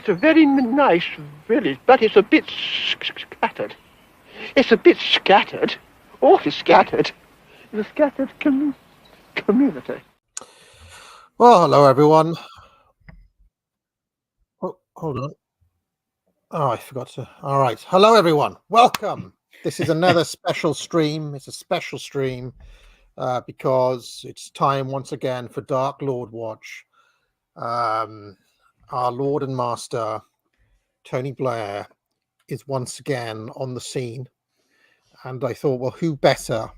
It's a very nice village, but it's a bit scattered. It's a bit scattered, awfully scattered. It's a scattered community. Well, hello everyone. Oh, hold on. Oh, I forgot to. All right. Hello everyone. Welcome. This is another special stream. It's a special stream because it's time once again for Dark Lord Watch. Our Lord and Master, Tony Blair, is once again on the scene. And I thought, well, who better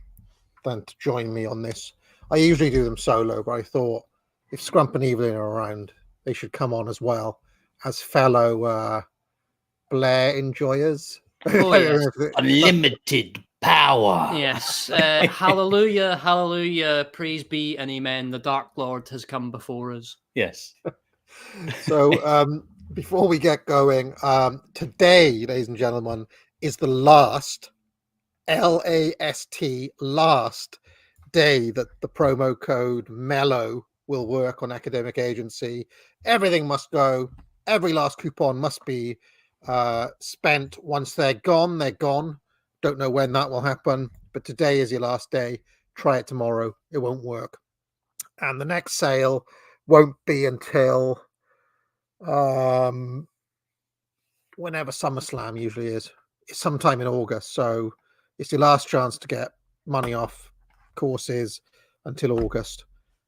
than to join me on this? I usually do them solo, but I thought if Scrump and Evelyn are around, they should come on as well as fellow Blair enjoyers. Oh, yes. Unlimited power. Yes. Hallelujah, hallelujah, praise be and amen. The Dark Lord has come before us. Yes. So before we get going, today, ladies and gentlemen, is the last LAST last day that the promo code MELLOW will work on Academic Agency. Everything must go. Every last coupon must be spent. Once they're gone, they're gone. Don't know when that will happen, but today is your last day. Try it tomorrow. It won't work. And the next sale won't be until whenever SummerSlam usually is. It's sometime in August. So it's your last chance to get money off courses until August.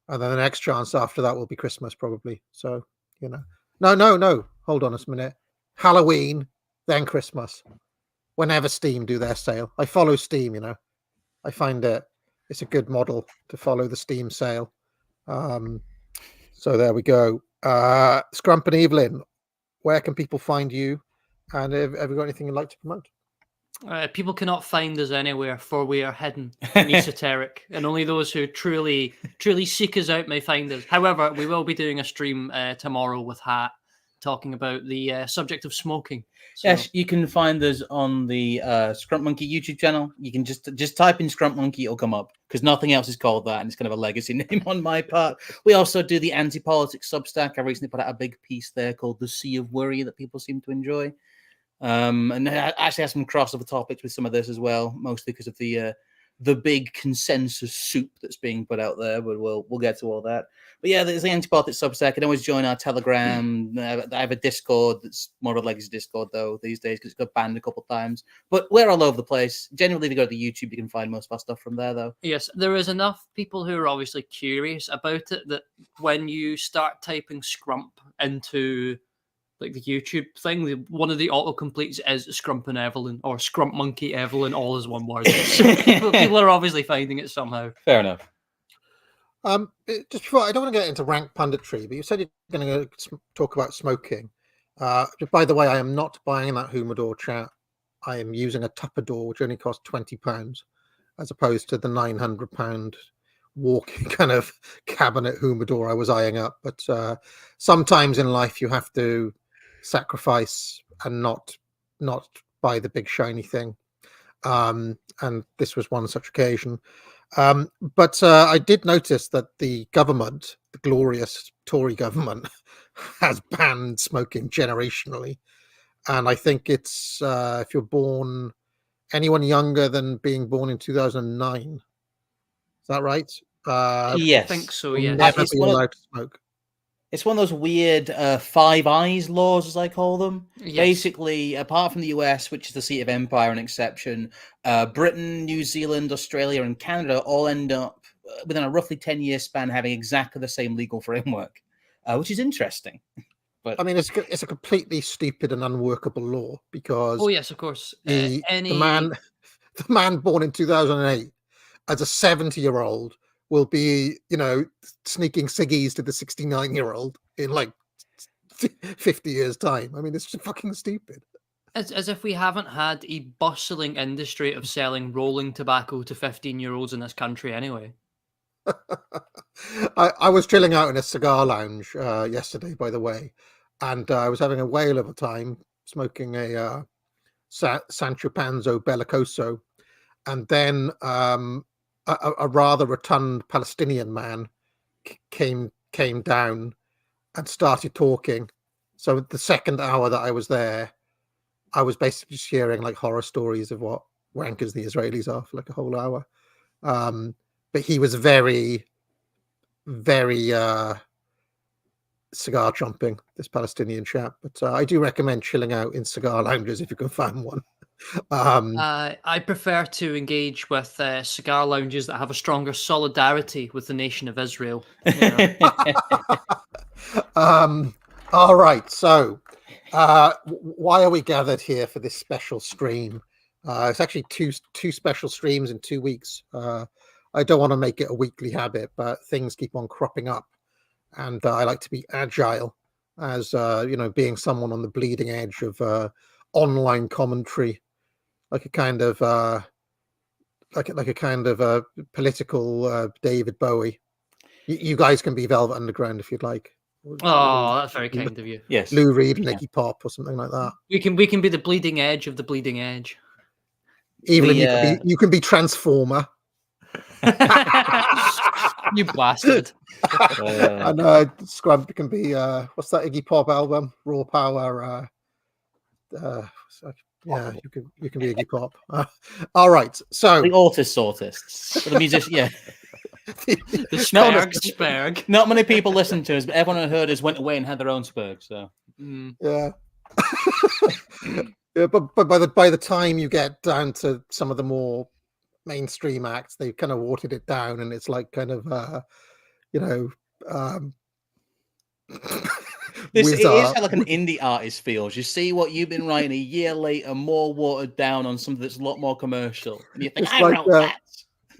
And then the next chance after that will be Christmas, probably. So, you know. No. Hold on a minute. Halloween, then Christmas. Whenever Steam do their sale. I follow Steam, you know. I find it's a good model to follow the Steam sale. So there we go. Scrump and Evelyn, where can people find you? And have you got anything you'd like to promote? People cannot find us anywhere, for we are hidden and esoteric, and only those who truly seek us out may find us. However, we will be doing a stream tomorrow with Hat, talking about the subject of smoking. So, yes, you can find us on the Scrump Monkey YouTube channel. You can just type in Scrump Monkey, it'll come up, because nothing else is called that, and it's kind of a legacy name on my part. We also do the anti-politics Substack. I recently put out a big piece there called The Sea of Worry that people seem to enjoy. And I actually have some crossover topics with some of this as well, mostly because of the big consensus soup that's being put out there. But we'll get to all that. But yeah, there's the anti-politics Substack. You can always join our Telegram. I have a Discord that's more of a legacy Discord though these days because it's got banned a couple of times. But we're all over the place. Generally, if you go to YouTube, you can find most of our stuff from there though. yes, there is enough people who are obviously curious about it that when you start typing Scrump into like the YouTube thing, one of the autocompletes is Scrump and Evelyn or Scrump Monkey Evelyn, all is one word. So people are obviously finding it somehow. Fair enough. Just before, I don't want to get into rank punditry, but you said you're going to talk about smoking. By the way, I am not buying that humidor, chat. I am using a Tupperdoor, which only costs £20, as opposed to the £900 walking kind of cabinet humidor I was eyeing up. But sometimes in life you have to sacrifice and not buy the big shiny thing. And this was one such occasion. But I did notice that the government, the glorious Tory government, has banned smoking generationally. And I think it's if you're born, anyone younger than being born in 2009. Is that right? Yes. I think so, yes. Never be allowed to smoke. It's one of those weird Five Eyes laws, as I call them. Yes. Basically, apart from the US, which is the seat of empire and exception, Britain, New Zealand, Australia, and Canada all end up within a roughly 10-year span having exactly the same legal framework, which is interesting. But I mean, it's a completely stupid and unworkable law because Oh yes, of course. the man born in 2008 as a 70-year-old will be, you know, sneaking ciggies to the 69-year-old in like 50 years' time. I mean, it's just fucking stupid. As if we haven't had a bustling industry of selling rolling tobacco to 15-year-olds in this country anyway. I was chilling out in a cigar lounge yesterday, by the way, and I was having a whale of a time smoking a Sancho Panza Bellicoso, and then a rather rotund Palestinian man came down and started talking, So the second hour that I was there, I was basically just hearing like horror stories of what wankers the Israelis are for like a whole hour. But he was very, very cigar chomping, this Palestinian chap. But I do recommend chilling out in cigar lounges if you can find one. I prefer to engage with cigar lounges that have a stronger solidarity with the nation of Israel. You know. All right, so why are we gathered here for this special stream? It's actually two special streams in 2 weeks. I don't want to make it a weekly habit, but things keep on cropping up, and I like to be agile, as being someone on the bleeding edge of online commentary, like a kind of political David Bowie. You guys can be Velvet Underground if you'd like. Oh, that's very kind of you. Yes. Lou Reed and Iggy Pop or something like that. We can be the bleeding edge of the bleeding edge. Evelyn, you can be Transformer. You bastard. And Scrub can be what's that Iggy Pop album? Raw Power. Yeah, you can be Iggy Pop. All right, so The autists. The musician, yeah. The Sperg. Not many people listen to us, but everyone who heard us went away and had their own Spurg. So yeah. Yeah, but by the time you get down to some of the more mainstream acts, they've kind of watered it down, and it's like kind of it is how like an indie artist feels. You see what you've been writing a year later, more watered down on something that's a lot more commercial, and you think, It's I like, wrote that.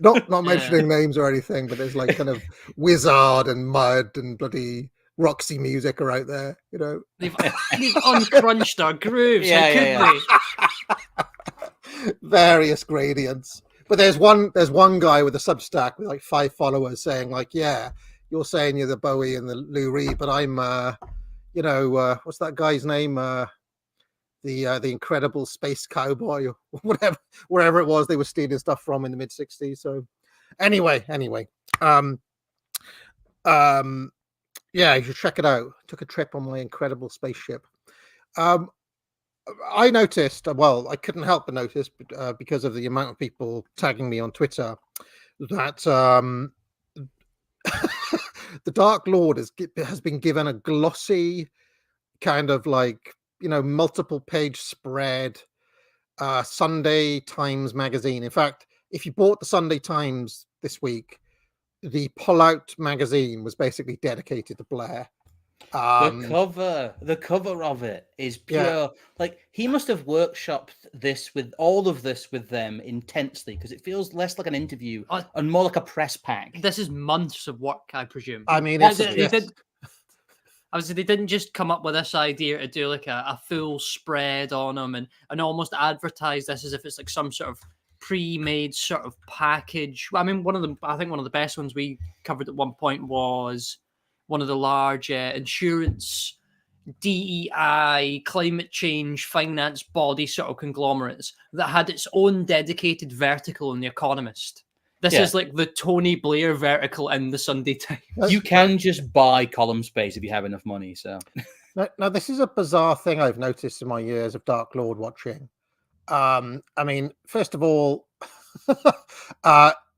Not mentioning names or anything, but there's like kind of Wizard and Mud and bloody Roxy Music are out there, They've uncrunched our grooves. Yeah. Various gradients. But there's one guy with a Substack with like 5 followers saying like, yeah, you're saying you're the Bowie and the Lou Reed, but I'm what's that guy's name? The Incredible Space Cowboy or wherever it was they were stealing stuff from in the mid-60s. So anyway, yeah, you should check it out. Took a trip on my incredible spaceship. I noticed, well, I couldn't help but notice because of the amount of people tagging me on Twitter that the Dark Lord has been given a glossy kind of like, multiple page spread Sunday Times magazine. In fact, if you bought the Sunday Times this week, the pull-out magazine was basically dedicated to Blair. The cover of it is pure. Yeah. Like he must have workshopped all of this with them intensely, because it feels less like an interview and more like a press pack. This is months of work, I presume. I mean, they didn't just come up with this idea to do like a full spread on them and almost advertise this as if it's like some sort of pre-made sort of package. I mean, I think one of the best ones we covered at one point was one of the large insurance, DEI, climate change, finance body sort of conglomerates that had its own dedicated vertical in The Economist. This is like the Tony Blair vertical in the Sunday Times. You can just buy column space if you have enough money. So now this is a bizarre thing I've noticed in my years of Dark Lord watching. I mean, first of all,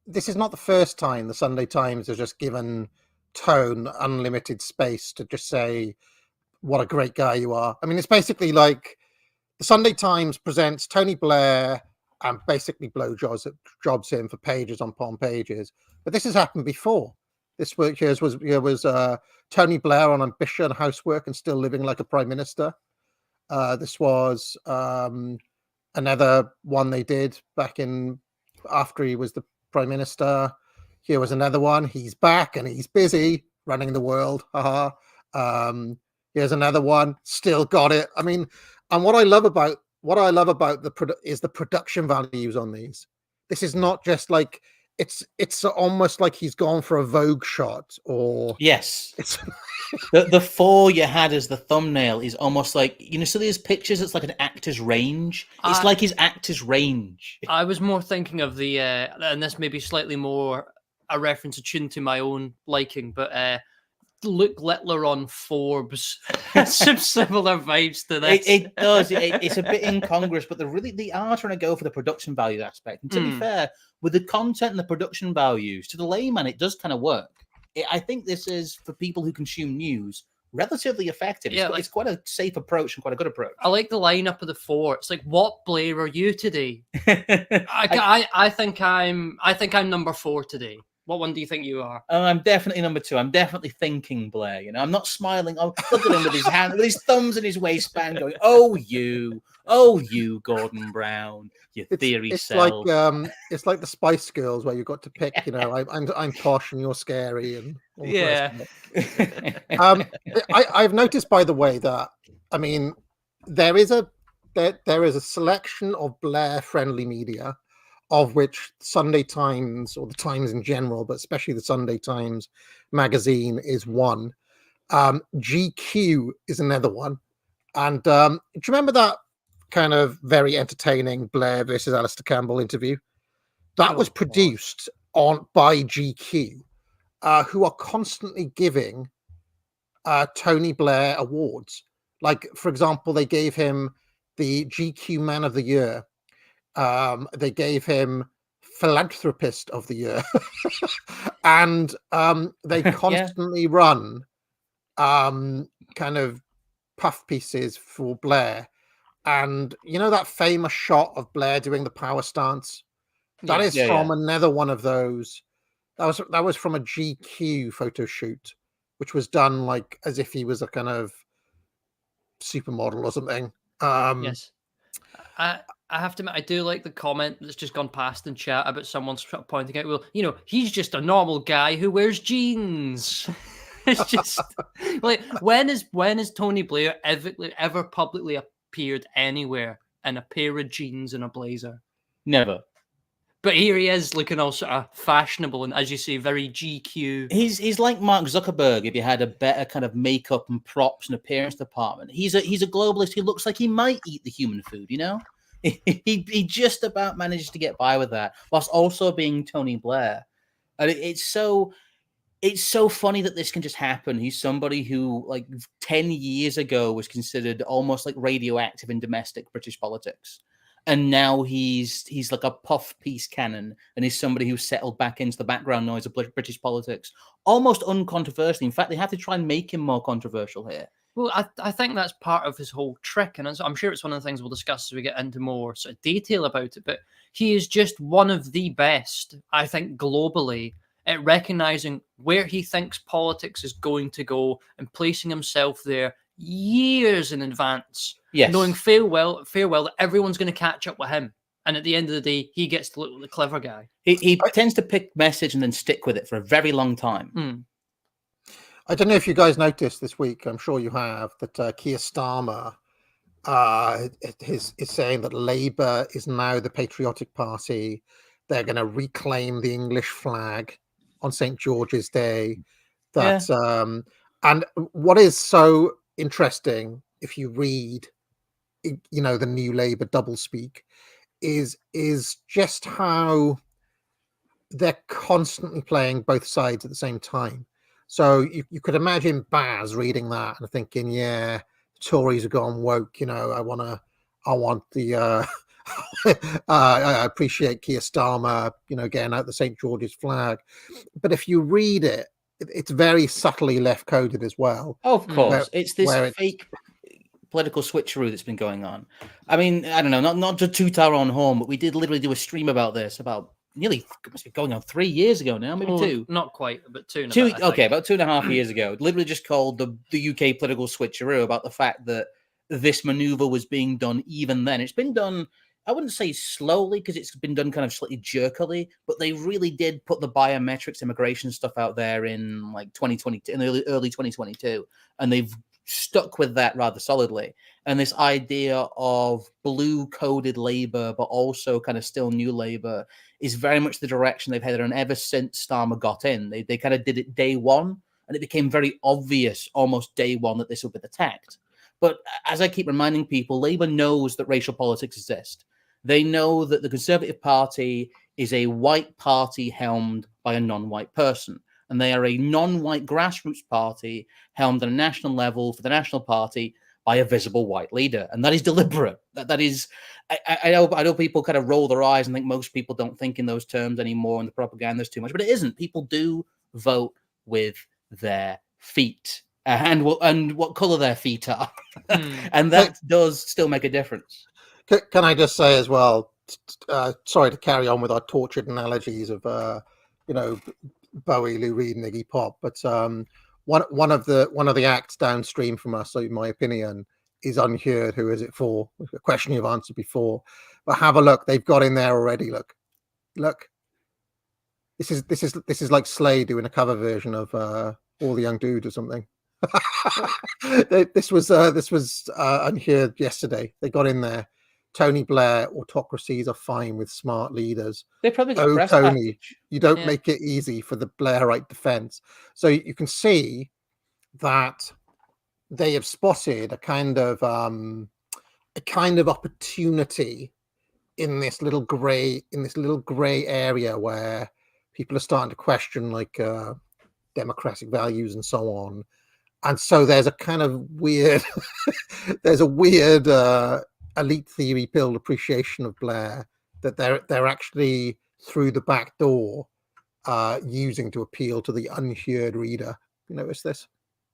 this is not the first time the Sunday Times has just given Tone unlimited space to just say what a great guy you are. I mean, it's basically like the Sunday Times presents Tony Blair and basically blow jobs him for pages on pages. But this has happened before. This was Tony Blair on ambition, housework, and still living like a prime minister. This was another one they did back in after he was the prime minister. Here was another one. He's back and he's busy running the world. Here's another one. Still got it. I mean, and what I love about is the production values on these. This is not just like it's almost like he's gone for a Vogue shot or yes. It's the 4 you had as the thumbnail is almost like, so these pictures, it's like an actor's range. It's like his actor's range. I was more thinking of the and this may be slightly more a reference attuned to my own liking, but Luke Littler on Forbes. Some similar vibes to this. It does. It's a bit incongruous, but they are trying to go for the production value aspect. And to be fair, with the content and the production values, to the layman, it does kind of work. I think this is, for people who consume news, relatively effective. Yeah, it's quite a safe approach and quite a good approach. I like the lineup of the four. It's like, what Blair are you today? I think I'm number 4 today. What one do you think you are? I'm definitely number 2. I'm definitely thinking Blair. You know, I'm not smiling. Oh, look at him with his hand, with his thumbs in his waistband, going, "Oh you, Gordon Brown, your theory it's self." It's like the Spice Girls, where you've got to pick. You know, I'm posh and you're scary, and all the rest of it. I've noticed, by the way, that there is a selection of Blair-friendly media, of which Sunday Times, or the Times in general, but especially the Sunday Times magazine, is one. GQ is another one. And do you remember that kind of very entertaining Blair versus Alistair Campbell interview? That was produced by GQ, who are constantly giving Tony Blair awards. Like, for example, they gave him the GQ Man of the Year. They gave him Philanthropist of the Year. And they constantly run kind of puff pieces for Blair. And you know that famous shot of Blair doing the power stance? That is from another one of those. That was from a GQ photo shoot, which was done like as if he was a kind of supermodel or something. Yes. I have to admit, I do like the comment that's just gone past in chat about someone pointing out, well, you know, he's just a normal guy who wears jeans. It's just like, when is Tony Blair ever publicly appeared anywhere in a pair of jeans and a blazer? Never. But here he is, looking all sort of fashionable and, as you say, very GQ. He's like Mark Zuckerberg if you had a better kind of makeup and props and appearance department. He's a globalist. He looks like he might eat the human food, you know? He just about manages to get by with that, whilst also being Tony Blair. And it's so funny that this can just happen. He's somebody who, like, 10 years ago was considered almost like radioactive in domestic British politics. And now he's like a puff piece cannon, and he's somebody who's settled back into the background noise of British politics, almost uncontroversially. In fact, they have to try and make him more controversial here. Well, I think that's part of his whole trick, and I'm sure it's one of the things we'll discuss as we get into more sort of detail about it, but he is just one of the best, I think, globally at recognizing where he thinks politics is going to go and placing himself there years in advance, knowing fair well that everyone's going to catch up with him. And at the end of the day, he gets to look like the clever guy. He tends to pick message and then stick with it for a very long time. I don't know if you guys noticed this week, I'm sure you have, that Keir Starmer is saying that Labour is now the patriotic party. They're going to reclaim the English flag on St. George's Day. And what is so interesting, if you read, you know, the New Labour doublespeak, is just how they're constantly playing both sides at the same time. So you could imagine Baz reading that and thinking, yeah, the Tories have gone woke, you know, I want the I appreciate Keir Starmer, you know, getting out the St. George's flag. But if you read it, it's very subtly left-coded as well. Oh, of course. It's this fake political switcheroo that's been going on. I mean, I don't know, not to toot our own horn, but we did literally do a stream about this about nearly, must be going on 3 years ago now, maybe 2. Not quite, but two. Okay, about 2.5 years ago. Literally just called the UK political switcheroo, about the fact that this maneuver was being done even then. It's been done, I wouldn't say slowly, because it's been done kind of slightly jerkily, but they really did put the biometrics immigration stuff out there in like 2022, in the early 2022, and they've stuck with that rather solidly. And this idea of blue-coded Labour, but also kind of still new Labour, is very much the direction they've headed on ever since Starmer got in. They kind of did it day one, and it became very obvious almost day one that this would be the tact. But as I keep reminding people, Labour knows that racial politics exist. They know that the Conservative Party is a white party helmed by a non-white person. and they are a non-white grassroots party helmed at a national level for the National Party by a visible white leader, and that is deliberate. That is, I know people kind of roll their eyes and think most people don't think in those terms anymore, and the propaganda is too much, but it isn't. People do vote with their feet, and what color their feet are, and that does still make a difference. Can I just say as well? Sorry to carry on with our tortured analogies of Bowie, Lou Reed, and Iggy Pop, but one of the acts downstream from us, so in my opinion, is Unheard. Who is it for? A question you've answered before, but have a look. They've got in there already. Look. This is like Slade doing a cover version of All the Young Dude or something. This was Unheard yesterday. They got in there. Tony Blair, autocracies are fine with smart leaders. They probably got press Tony, package. You don't make it easy for the Blairite defense. So you can see that they have spotted a kind of opportunity in this little gray area where people are starting to question like democratic values and so on. And so there's a kind of weird elite theory build appreciation of Blair that they're actually through the back door using to appeal to the unheard reader. You notice this?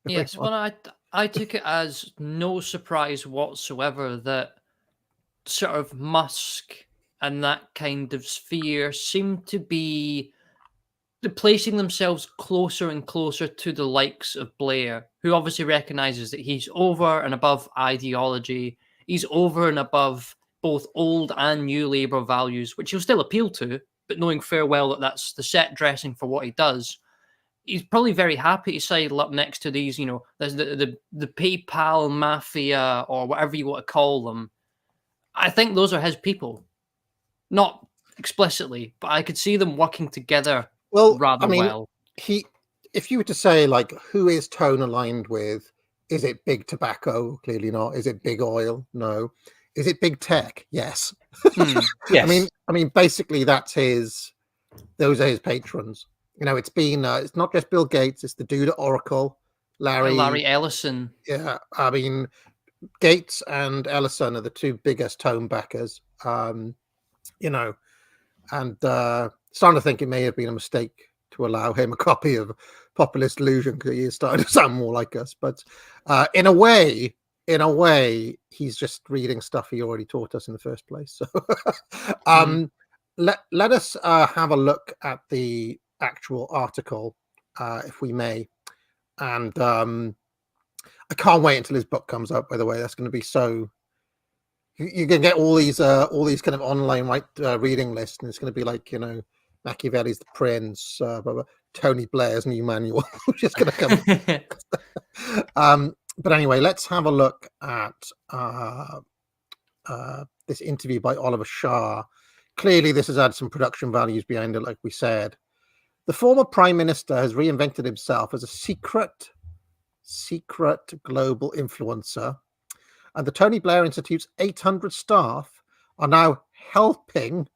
Yes, well, I took it as no surprise whatsoever that sort of Musk and that kind of sphere seem to be placing themselves closer and closer to the likes of Blair, who obviously recognizes that he's over and above ideology. He's over and above both old and new Labour values, which he'll still appeal to, but knowing fair well that that's the set dressing for what he does. He's probably very happy to sidle up next to these, there's the PayPal mafia or whatever you want to call them. I think those are his people. Not explicitly, but I could see them working together rather well. If you were to say, like, who is Tone aligned with? Is it big tobacco? Clearly not. Is it big oil? No. Is it big tech? Yes. Yes. I mean, basically, those are his patrons. It's been it's not just Bill Gates. It's the dude at Oracle, Larry Ellison. Yeah, I mean, Gates and Ellison are the two biggest Tone backers. And starting to think it may have been a mistake to allow him a copy of Populist Delusion because he is starting to sound more like us. But in a way, he's just reading stuff he already taught us in the first place. So let us have a look at the actual article, if we may. And I can't wait until his book comes out. By the way, that's going to be so. You can get all these kind of online reading lists, and it's going to be like Machiavelli's The Prince, Tony Blair's new manual, which is going to come. But anyway, let's have a look at this interview by Oliver Shah. Clearly, this has had some production values behind it, like we said. The former Prime Minister has reinvented himself as a secret global influencer, and the Tony Blair Institute's 800 staff are now helping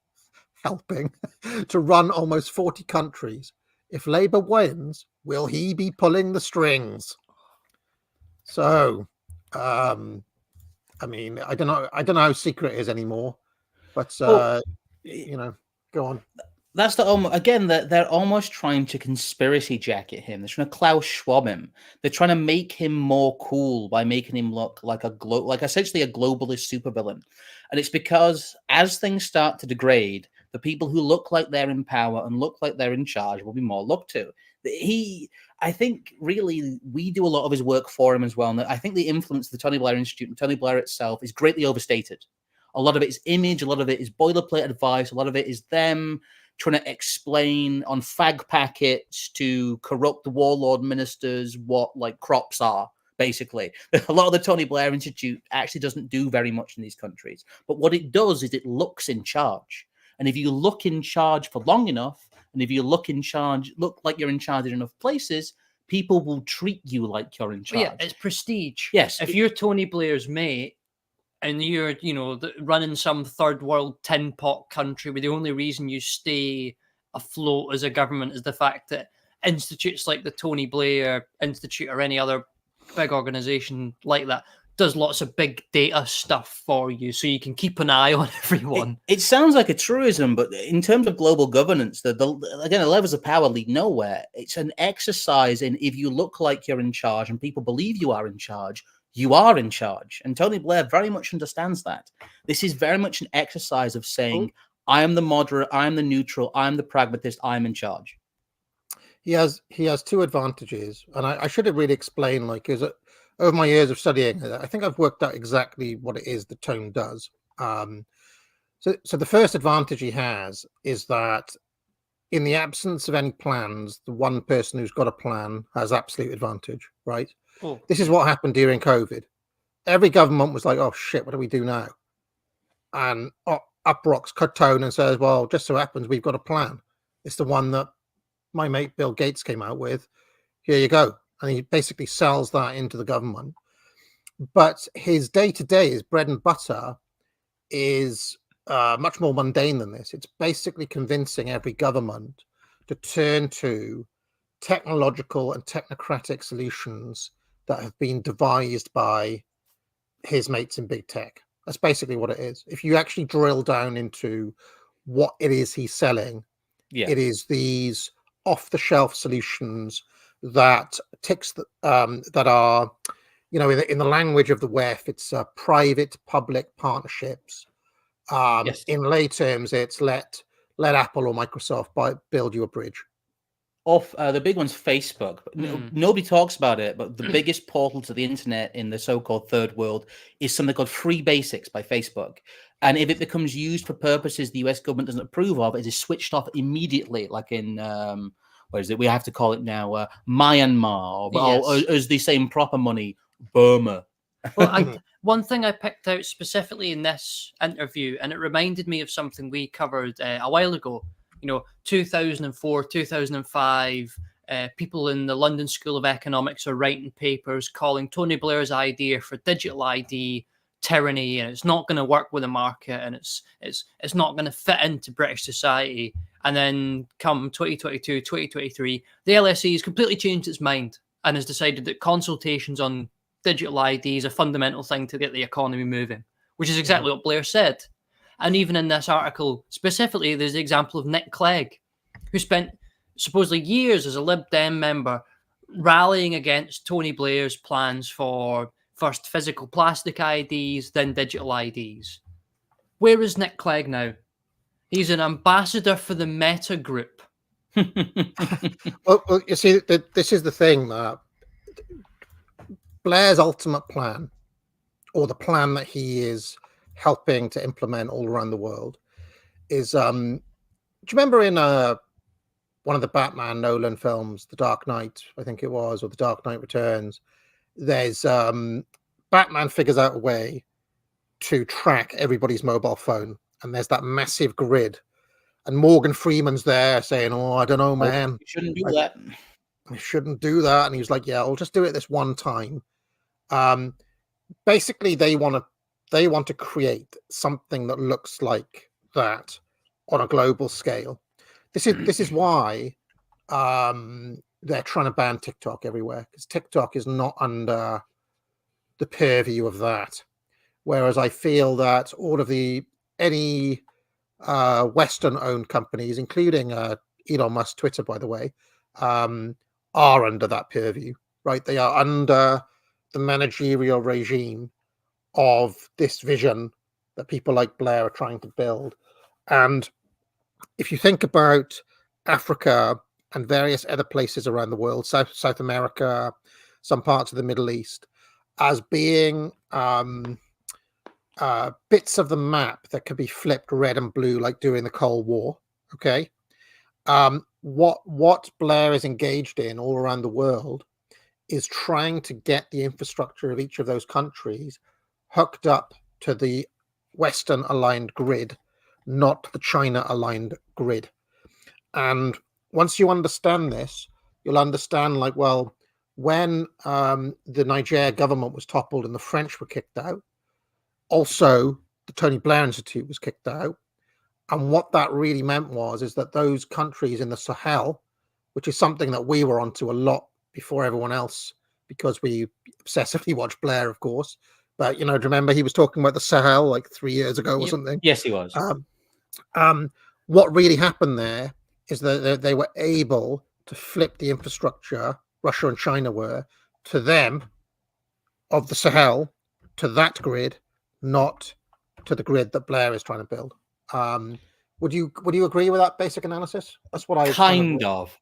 to run almost 40 countries. If Labour wins, will he be pulling the strings? So, I mean, I don't know how secret it is anymore, but go on. That's again that they're almost trying to conspiracy jacket him. They're trying to Klaus Schwab him. They're trying to make him more cool by making him look like essentially a globalist supervillain. And it's because as things start to degrade, the people who look like they're in power and look like they're in charge will be more looked to. I think really we do a lot of his work for him as well. And I think the influence of the Tony Blair Institute and Tony Blair itself is greatly overstated. A lot of it is image, a lot of it is boilerplate advice, a lot of it is them trying to explain on fag packets to corrupt warlord ministers what like crops are, basically. A lot of the Tony Blair Institute actually doesn't do very much in these countries. But what it does is it looks in charge. And if you look in charge for long enough, and if you look like you're in charge in enough places, people will treat you like you're in charge. Yeah, it's prestige. Yes. If you're Tony Blair's mate, and you're, running some third world tin pot country where the only reason you stay afloat as a government is the fact that institutes like the Tony Blair Institute or any other big organization like that does lots of big data stuff for you, so you can keep an eye on everyone. It sounds like a truism, but in terms of global governance, again, the levels of power lead nowhere. It's an exercise in, if you look like you're in charge and people believe you are in charge, you are in charge. And Tony Blair very much understands that. This is very much an exercise of saying, I am the moderate, I am the neutral, I am the pragmatist, I am in charge. He has two advantages, and I should have really explained, like, is it over my years of studying, I think I've worked out exactly what it is that Tone does. So the first advantage he has is that in the absence of any plans, the one person who's got a plan has absolute advantage, right? Oh. This is what happened during COVID. Every government was like, oh shit, what do we do now? And up rocks Tone and says, well, just so happens we've got a plan. It's the one that my mate Bill Gates came out with. Here you go. And he basically sells that into the government. But his day-to-day, his bread and butter, is much more mundane than this. It's basically convincing every government to turn to technological and technocratic solutions that have been devised by his mates in big tech. That's basically what it is. If you actually drill down into what it is he's selling, it is these off-the-shelf solutions that that are, you know, in the language of the WEF, it's private-public partnerships. In lay terms, it's let Apple or Microsoft build you a bridge. The big one's Facebook. Nobody talks about it, but the biggest portal to the internet in the so-called third world is something called Free Basics by Facebook. And if it becomes used for purposes the US government doesn't approve of, it is switched off immediately, like in what is it? We have to call it now Myanmar, or as they say in proper money, Burma. Well, one thing I picked out specifically in this interview, and it reminded me of something we covered a while ago. You know, 2004, 2005, people in the London School of Economics are writing papers calling Tony Blair's idea for digital ID tyranny, and it's not going to work with the market, and it's not going to fit into British society. And then come 2022, 2023, the LSE has completely changed its mind and has decided that consultations on digital ID is a fundamental thing to get the economy moving, which is exactly what Blair said. And even in this article specifically, there's the example of Nick Clegg, who spent supposedly years as a Lib Dem member rallying against Tony Blair's plans for first physical plastic IDs, then digital IDs. Where is Nick Clegg now? He's an ambassador for the Meta Group. Well, you see, this is the thing, that Blair's ultimate plan, or the plan that he is helping to implement all around the world, is do you remember in one of the Batman Nolan films, The Dark Knight, I think it was, or The Dark Knight Returns, there's Batman figures out a way to track everybody's mobile phone, and there's that massive grid, and Morgan Freeman's there saying, oh, I don't know, man, you shouldn't do that. I shouldn't do that. And he was like, yeah, I'll just do it this one time. Basically, they want to create something that looks like that on a global scale. This is why they're trying to ban TikTok everywhere, because TikTok is not under the purview of that. Whereas I feel that all of any Western-owned companies, including Elon Musk Twitter, by the way, are under that purview, right? They are under the managerial regime of this vision that people like Blair are trying to build. And if you think about Africa and various other places around the world, South America, some parts of the Middle East, as being bits of the map that could be flipped red and blue, like during the Cold War, okay? What Blair is engaged in all around the world is trying to get the infrastructure of each of those countries hooked up to the Western aligned grid, not the China aligned grid. And once you understand this, you'll understand, like, well, when the Niger government was toppled and the French were kicked out, also the Tony Blair Institute was kicked out. And what that really meant is that those countries in the Sahel which is something that we were onto a lot before everyone else, because we obsessively watched Blair, of course. But, do you remember he was talking about the Sahel like 3 years ago or something? Yes, he was. What really happened there is that they were able to flip the infrastructure, Russia and China were, to them of the Sahel, to that grid, not to the grid that Blair is trying to build. Would you agree with that basic analysis? That's what I kind of.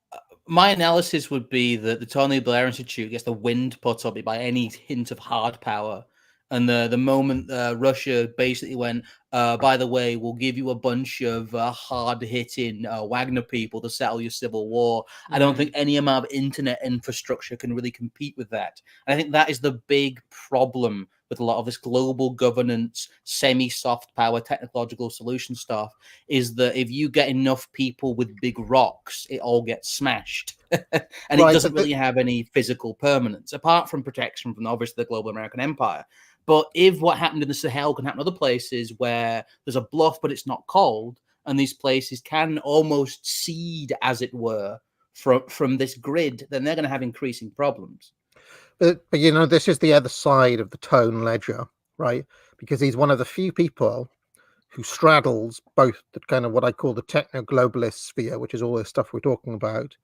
My analysis would be that the Tony Blair Institute gets the wind put up by any hint of hard power. And the moment Russia basically went, by the way, we'll give you a bunch of hard-hitting Wagner people to settle your civil war. I don't think any amount of internet infrastructure can really compete with that. And I think that is the big problem with a lot of this global governance, semi-soft power, technological solution stuff, is that if you get enough people with big rocks, it all gets smashed. And it doesn't really have any physical permanence, apart from protection from, obviously, the global American empire. But if what happened in the Sahel can happen in other places where there's a bluff, but it's not cold, and these places can almost seed, as it were, from this grid, then they're going to have increasing problems. But this is the other side of the Tone ledger, right? Because he's one of the few people who straddles both the kind of what I call the techno-globalist sphere, which is all this stuff we're talking about,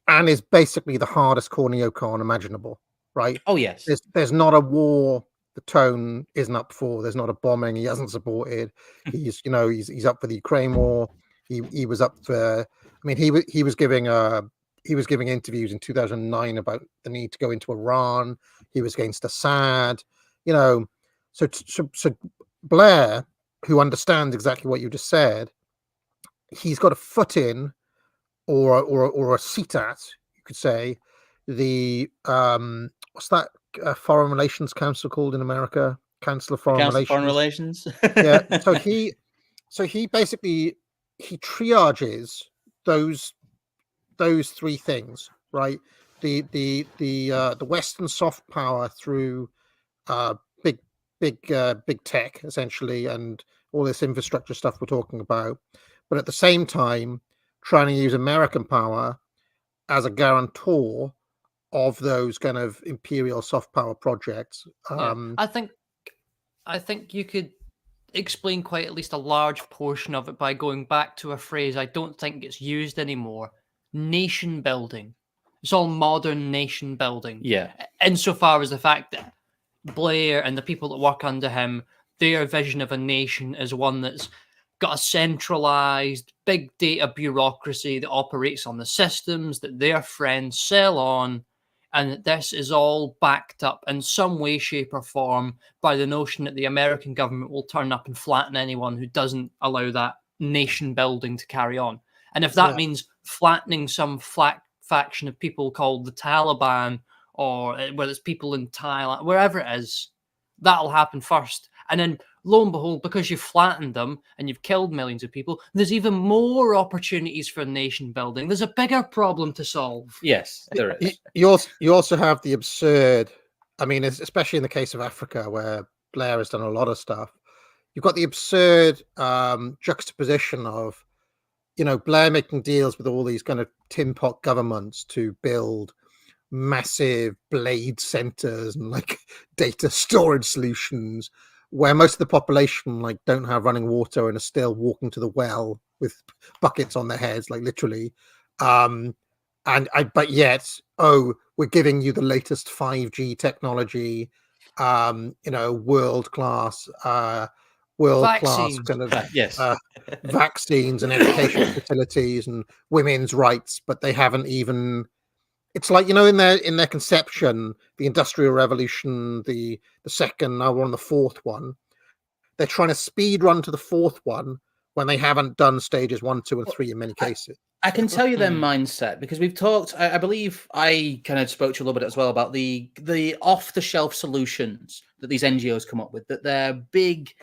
and is basically the hardest core neocon imaginable, right? Oh, yes. There's not a war the Tone isn't up for. There's not a bombing he hasn't supported. He's up for the Ukraine war. He was up for. I mean, he was giving interviews in 2009 about the need to go into Iran. He was against Assad. So Blair, who understands exactly what you just said, he's got a foot in, or a seat at, you could say, the what's that Foreign Relations Council called in America? Council of Foreign Relations. Yeah. So he basically triages those three things, right? The Western soft power through big tech, essentially, and all this infrastructure stuff we're talking about, but at the same time trying to use American power as a guarantor of those kind of imperial soft power projects. I think you could explain quite at least a large portion of it by going back to a phrase I don't think gets used anymore: nation building. It's all modern nation building. Yeah. Insofar as the fact that Blair and the people that work under him, their vision of a nation is one that's got a centralized big data bureaucracy that operates on the systems that their friends sell on, and that this is all backed up in some way, shape, or form by the notion that the American government will turn up and flatten anyone who doesn't allow that nation building to carry on. And if that means flattening some faction of people called the Taliban, or whether it's people in Thailand, wherever it is, that'll happen first. And then, lo and behold, because you've flattened them and you've killed millions of people, there's even more opportunities for nation building. There's a bigger problem to solve. Yes, there is. You also have the absurd, I mean, especially in the case of Africa, where Blair has done a lot of stuff. You've got the absurd juxtaposition of, Blair making deals with all these kind of tin pot governments to build massive blade centers and like data storage solutions, where most of the population like don't have running water and are still walking to the well with buckets on their heads, like literally. But yet, we're giving you the latest 5G technology, world class kind of yes. vaccines and educational facilities and women's rights, but they haven't even. It's like, in their conception, the Industrial Revolution, the second, now we're on the fourth one. They're trying to speed run to the fourth one when they haven't done stages 1, 2, and 3 in many cases. I can tell you their mindset, because we've talked. I believe I kind of spoke to you a little bit as well about the off-the-shelf solutions that these NGOs come up with. That their big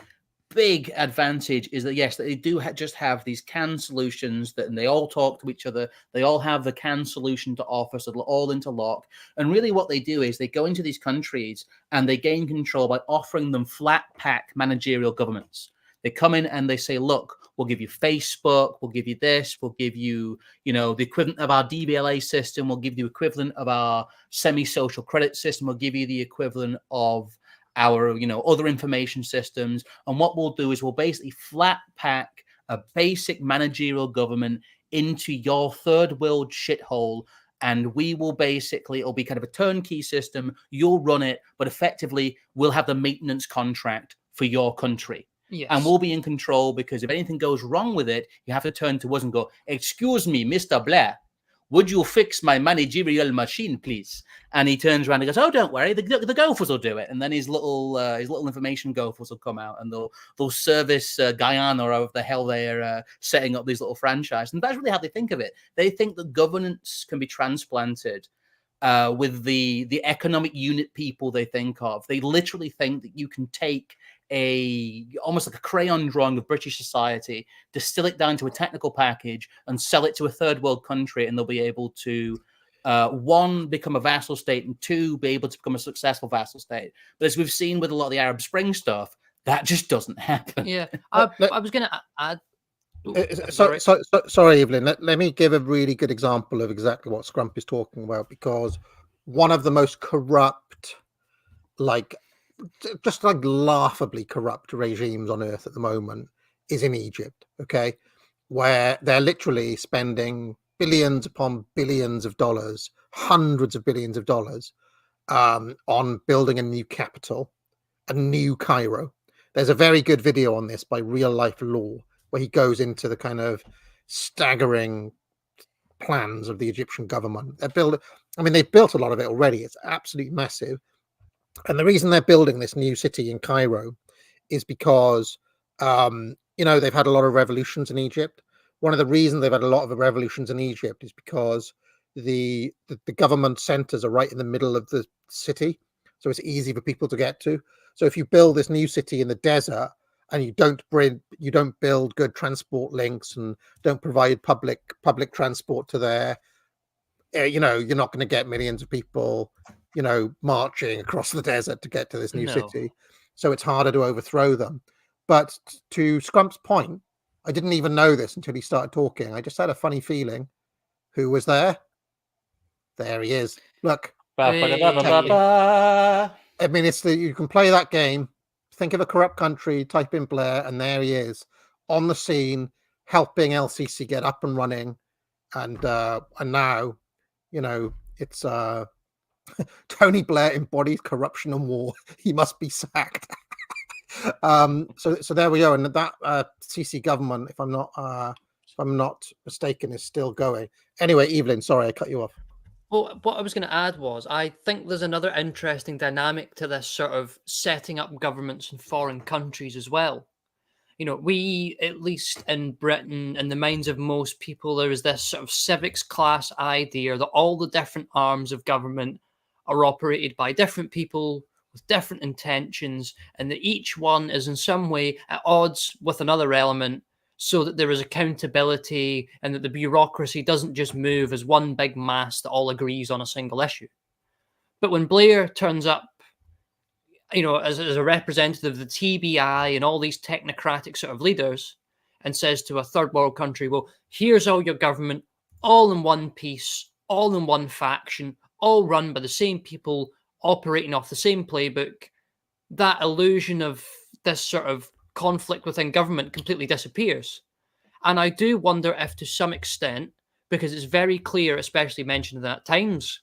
advantage is that, yes, they do just have these canned solutions and they all talk to each other. They all have the canned solution to offer, so they'll all interlock. And really what they do is they go into these countries and they gain control by offering them flat pack managerial governments. They come in and they say, look, we'll give you Facebook, we'll give you this, we'll give you, the equivalent of our DVLA system, we'll give you the equivalent of our semi-social credit system, we'll give you the equivalent of our, other information systems. And what we'll do is we'll basically flat pack a basic managerial government into your third world shithole. And we will basically, it'll be kind of a turnkey system. You'll run it, but effectively we'll have the maintenance contract for your country. Yes. And we'll be in control, because if anything goes wrong with it, you have to turn to us and go, "Excuse me, Mr. Blair, would you fix my managerial machine, please?" And he turns around and goes, "Oh, don't worry, the gophers will do it." And then his little information gophers will come out, and they'll service Guyana, or however the hell they're setting up these little franchise. And that's really how they think of it. They think that governance can be transplanted with the economic unit people they think of. They literally think that you can take almost like a crayon drawing of British society, distill it down to a technical package, and sell it to a third world country, and they'll be able to one, become a vassal state, and two, be able to become a successful vassal state. But as we've seen with a lot of the Arab Spring stuff, that just doesn't happen. Yeah, I was going to add. Sorry, Evelyn. Let me give a really good example of exactly what Scrump is talking about, because one of the most corrupt, just laughably corrupt regimes on earth at the moment is in Egypt, okay, where they're literally spending billions upon billions of dollars, hundreds of billions of dollars, on building a new capital, a new Cairo. There's a very good video on this by Real Life Law, where he goes into the kind of staggering plans of the Egyptian government. They've built a lot of it already. It's absolutely massive. And the reason they're building this new city in Cairo is because, they've had a lot of revolutions in Egypt. One of the reasons they've had a lot of revolutions in Egypt is because the government centers are right in the middle of the city. So it's easy for people to get to. So if you build this new city in the desert and you don't build good transport links and don't provide public transport to there, you're not going to get millions of people marching across the desert to get to this new city. So it's harder to overthrow them. But to Scrump's point, I didn't even know this until he started talking. I just had a funny feeling. Who was there? There he is. Look. You can play that game. Think of a corrupt country, type in Blair, and there he is on the scene, helping LCC get up and running. And now, it's Tony Blair embodies corruption and war. He must be sacked. So there we go. And that CC government, if I'm not mistaken, is still going. Anyway, Evelyn, sorry I cut you off. Well, what I was going to add was, I think there's another interesting dynamic to this sort of setting up governments in foreign countries as well. We, at least in Britain, in the minds of most people, there is this sort of civics class idea that all the different arms of government are operated by different people with different intentions, and that each one is in some way at odds with another element, so that there is accountability and that the bureaucracy doesn't just move as one big mass that all agrees on a single issue. But when Blair turns up, as a representative of the TBI and all these technocratic sort of leaders, and says to a third world country, well, here's all your government, all in one piece, all in one faction, all run by the same people, operating off the same playbook, that illusion of this sort of conflict within government completely disappears. And I do wonder if, to some extent, because it's very clear, especially mentioned in that Times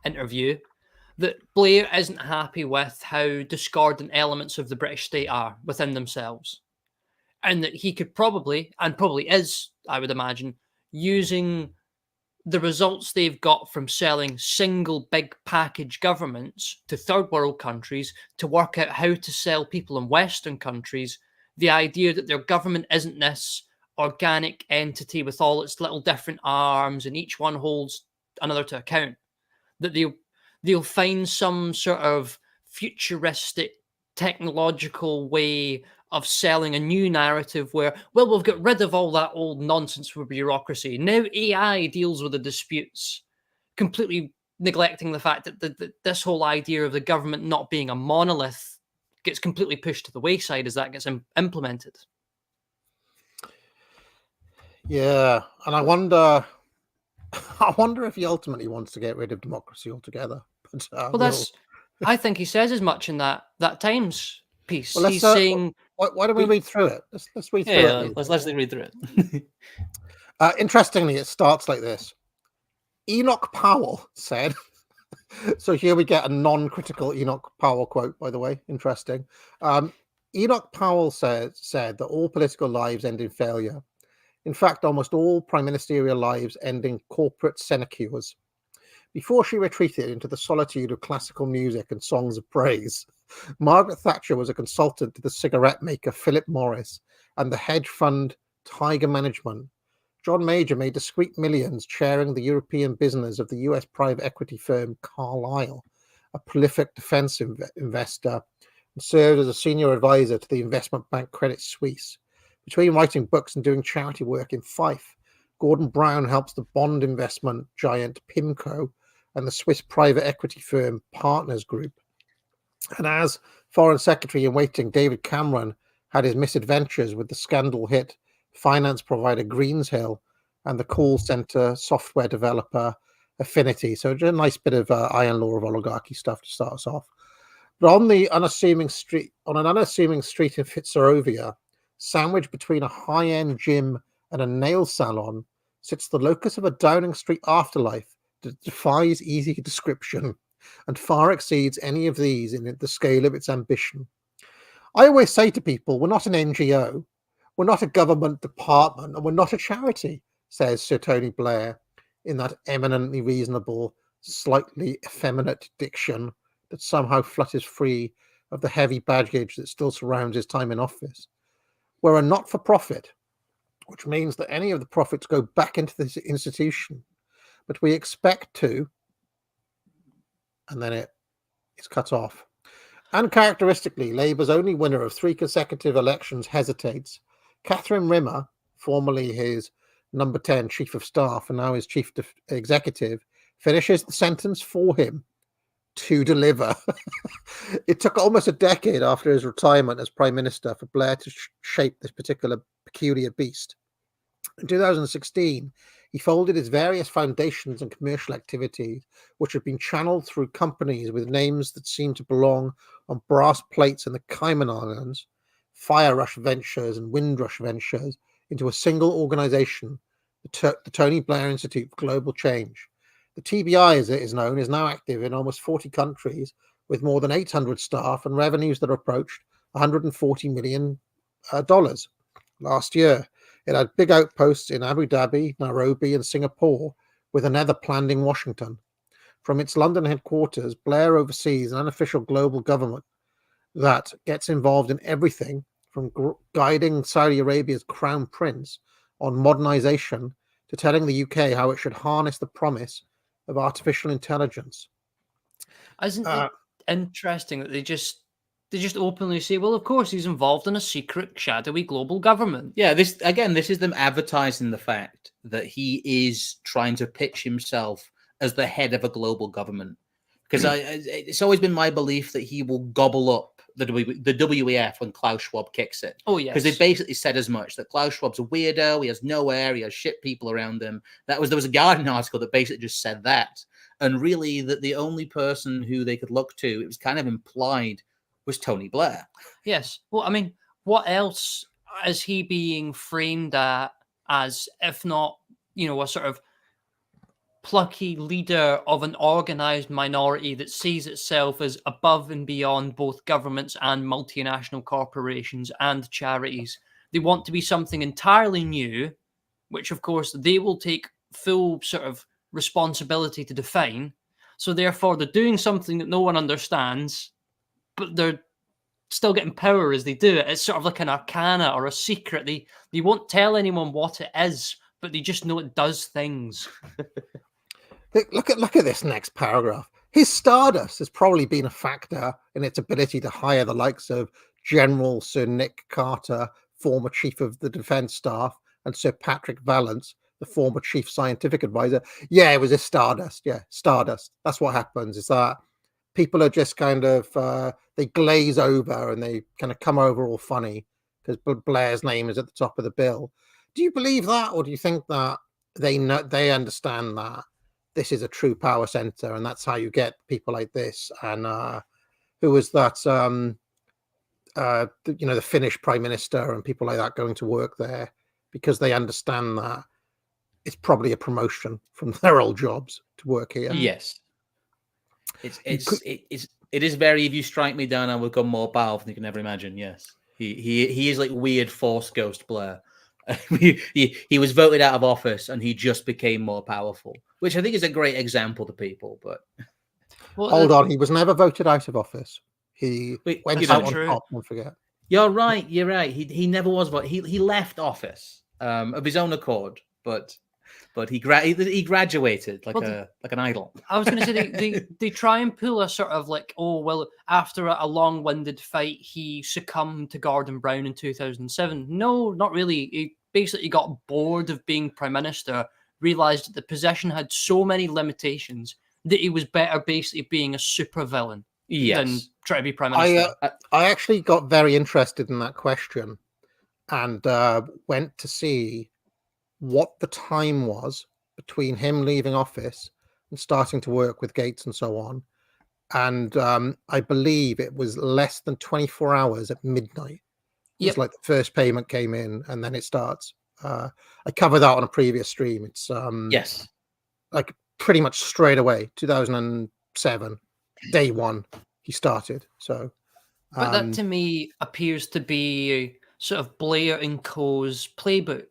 interview, that Blair isn't happy with how discordant elements of the British state are within themselves. And that he could probably is, I would imagine, using the results they've got from selling single big package governments to third world countries to work out how to sell people in Western countries the idea that their government isn't this organic entity with all its little different arms and each one holds another to account. That they'll find some sort of futuristic technological way of selling a new narrative where, well, we've got rid of all that old nonsense with bureaucracy. Now AI deals with the disputes, completely neglecting the fact that this whole idea of the government not being a monolith gets completely pushed to the wayside as that gets implemented. Yeah, and I wonder if he ultimately wants to get rid of democracy altogether. But Well, that's. I think he says as much in that Times piece. well, let's. He's saying, Why don't we read through it? Let's read through yeah, it. let's read through it. Interestingly, it starts like this. Enoch Powell said. So here we get a non-critical Enoch Powell quote, by the way. Interesting. Enoch Powell said that all political lives end in failure. In fact, almost all prime ministerial lives end in corporate sinecures. Before she retreated into the solitude of classical music and songs of praise, Margaret Thatcher was a consultant to the cigarette maker Philip Morris and the hedge fund Tiger Management. John Major made discreet millions chairing the European business of the US private equity firm Carlyle, a prolific defense investor, and served as a senior advisor to the investment bank Credit Suisse. Between writing books and doing charity work in Fife, Gordon Brown helps the bond investment giant PIMCO and the Swiss private equity firm Partners Group. And as Foreign Secretary in waiting, David Cameron had his misadventures with the scandal hit finance provider Greenshill and the call center software developer Affinity. So just a nice bit of iron law of oligarchy stuff to start us off. But on an unassuming street in Fitzrovia, sandwiched between a high-end gym and a nail salon, sits the locus of a Downing Street afterlife that defies easy description and far exceeds any of these in the scale of its ambition. I always say to people, we're not an NGO, we're not a government department, and we're not a charity, says Sir Tony Blair in that eminently reasonable, slightly effeminate diction that somehow flutters free of the heavy baggage that still surrounds his time in office. We're a not-for-profit, which means that any of the profits go back into this institution, but we expect to, and then it's cut off. Uncharacteristically, Labour's only winner of 3 consecutive elections hesitates. Catherine Rimmer, formerly his number 10 chief of staff and now his chief executive, finishes the sentence for him: to deliver. It took almost a decade after his retirement as Prime Minister for Blair to shape this particular peculiar beast. In 2016, he folded his various foundations and commercial activities, which had been channeled through companies with names that seemed to belong on brass plates in the Cayman Islands, Fire Rush Ventures and Windrush Ventures, into a single organization, the Tony Blair Institute for Global Change. The TBI, as it is known, is now active in almost 40 countries with more than 800 staff and revenues that approached $140 million last year. It had big outposts in Abu Dhabi, Nairobi, and Singapore, with another planned in Washington. From its London headquarters, Blair oversees an unofficial global government that gets involved in everything from guiding Saudi Arabia's crown prince on modernization to telling the UK how it should harness the promise of artificial intelligence. Isn't it interesting that they just openly say, well, of course he's involved in a secret, shadowy global government. Yeah, this is them advertising the fact that he is trying to pitch himself as the head of a global government. Because it's always been my belief that he will gobble up the WEF when Klaus Schwab kicks it. Oh, yes. Because they basically said as much, that Klaus Schwab's a weirdo, he has nowhere, he has shit people around him. There was a Guardian article that basically just said that. And really, that the only person who they could look to, it was kind of implied, was Tony Blair. Yes. Well, I mean, what else is he being framed as, if not, a sort of plucky leader of an organized minority that sees itself as above and beyond both governments and multinational corporations and charities? They want to be something entirely new, which of course they will take full sort of responsibility to define. So therefore they're doing something that no one understands, but they're still getting power as they do it. It's sort of like an arcana or a secret. They won't tell anyone what it is, but they just know it does things. Look at this next paragraph. His stardust has probably been a factor in its ability to hire the likes of General Sir Nick Carter, former Chief of the Defence Staff, and Sir Patrick Vallance, the former Chief Scientific Advisor. Yeah, it was his stardust. Yeah, stardust. That's what happens, is that people are just kind of, they glaze over and they kind of come over all funny because Blair's name is at the top of the bill. do you believe that, or do you think that they understand that this is a true power center, and that's how you get people like this? And who was that? The Finnish prime minister and people like that going to work there because they understand that it's probably a promotion from their old jobs to work here. Yes, it is very. If you strike me down, I will become more powerful than you can ever imagine. Yes, he is like weird Force ghost Blair. he was voted out of office and he just became more powerful, which I think is a great example to people. But hold on, he was never voted out of office. He went out on top. Don't forget. You're right. You're right. He never was voted. He left office of his own accord, but he graduated like an idol. I was going to say they try and pull a sort of like, oh well, after a long-winded fight, he succumbed to Gordon Brown in 2007. No, not really. He basically got bored of being prime minister, realized that the position had so many limitations that he was better basically being a supervillain than try to be prime minister. I actually got very interested in that question and went to see what the time was between him leaving office and starting to work with Gates and so on. And I believe it was less than 24 hours at midnight. It was like the first payment came in and then it starts. I covered that on a previous stream. It's like pretty much straight away, 2007, day one, he started. So, but that to me appears to be sort of Blair and Co.'s playbook.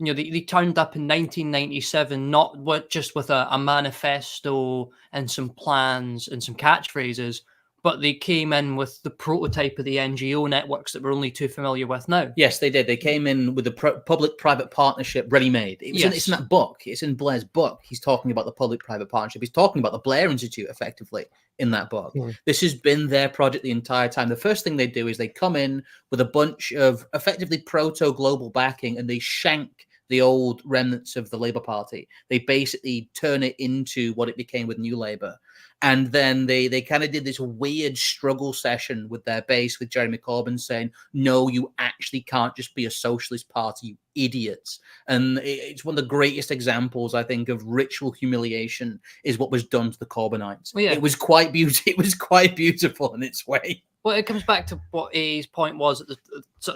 You know, they turned up in 1997, not just with a manifesto and some plans and some catchphrases, but they came in with the prototype of the NGO networks that we're only too familiar with now. Yes, they did. They came in with the public-private partnership ready-made. It's in that book. It's in Blair's book. He's talking about the public-private partnership. He's talking about the Blair Institute, effectively, in that book. This has been their project the entire time. The first thing they do is they come in with a bunch of effectively proto-global backing, and they shank the old remnants of the Labour Party. They basically turn it into what it became with New Labour. And then they kind of did this weird struggle session with their base, with Jeremy Corbyn saying, no, you actually can't just be a socialist party, you idiots. And it's one of the greatest examples, I think, of ritual humiliation is what was done to the Corbynites. Well, it was quite beautiful in its way. Well, it comes back to what his point was at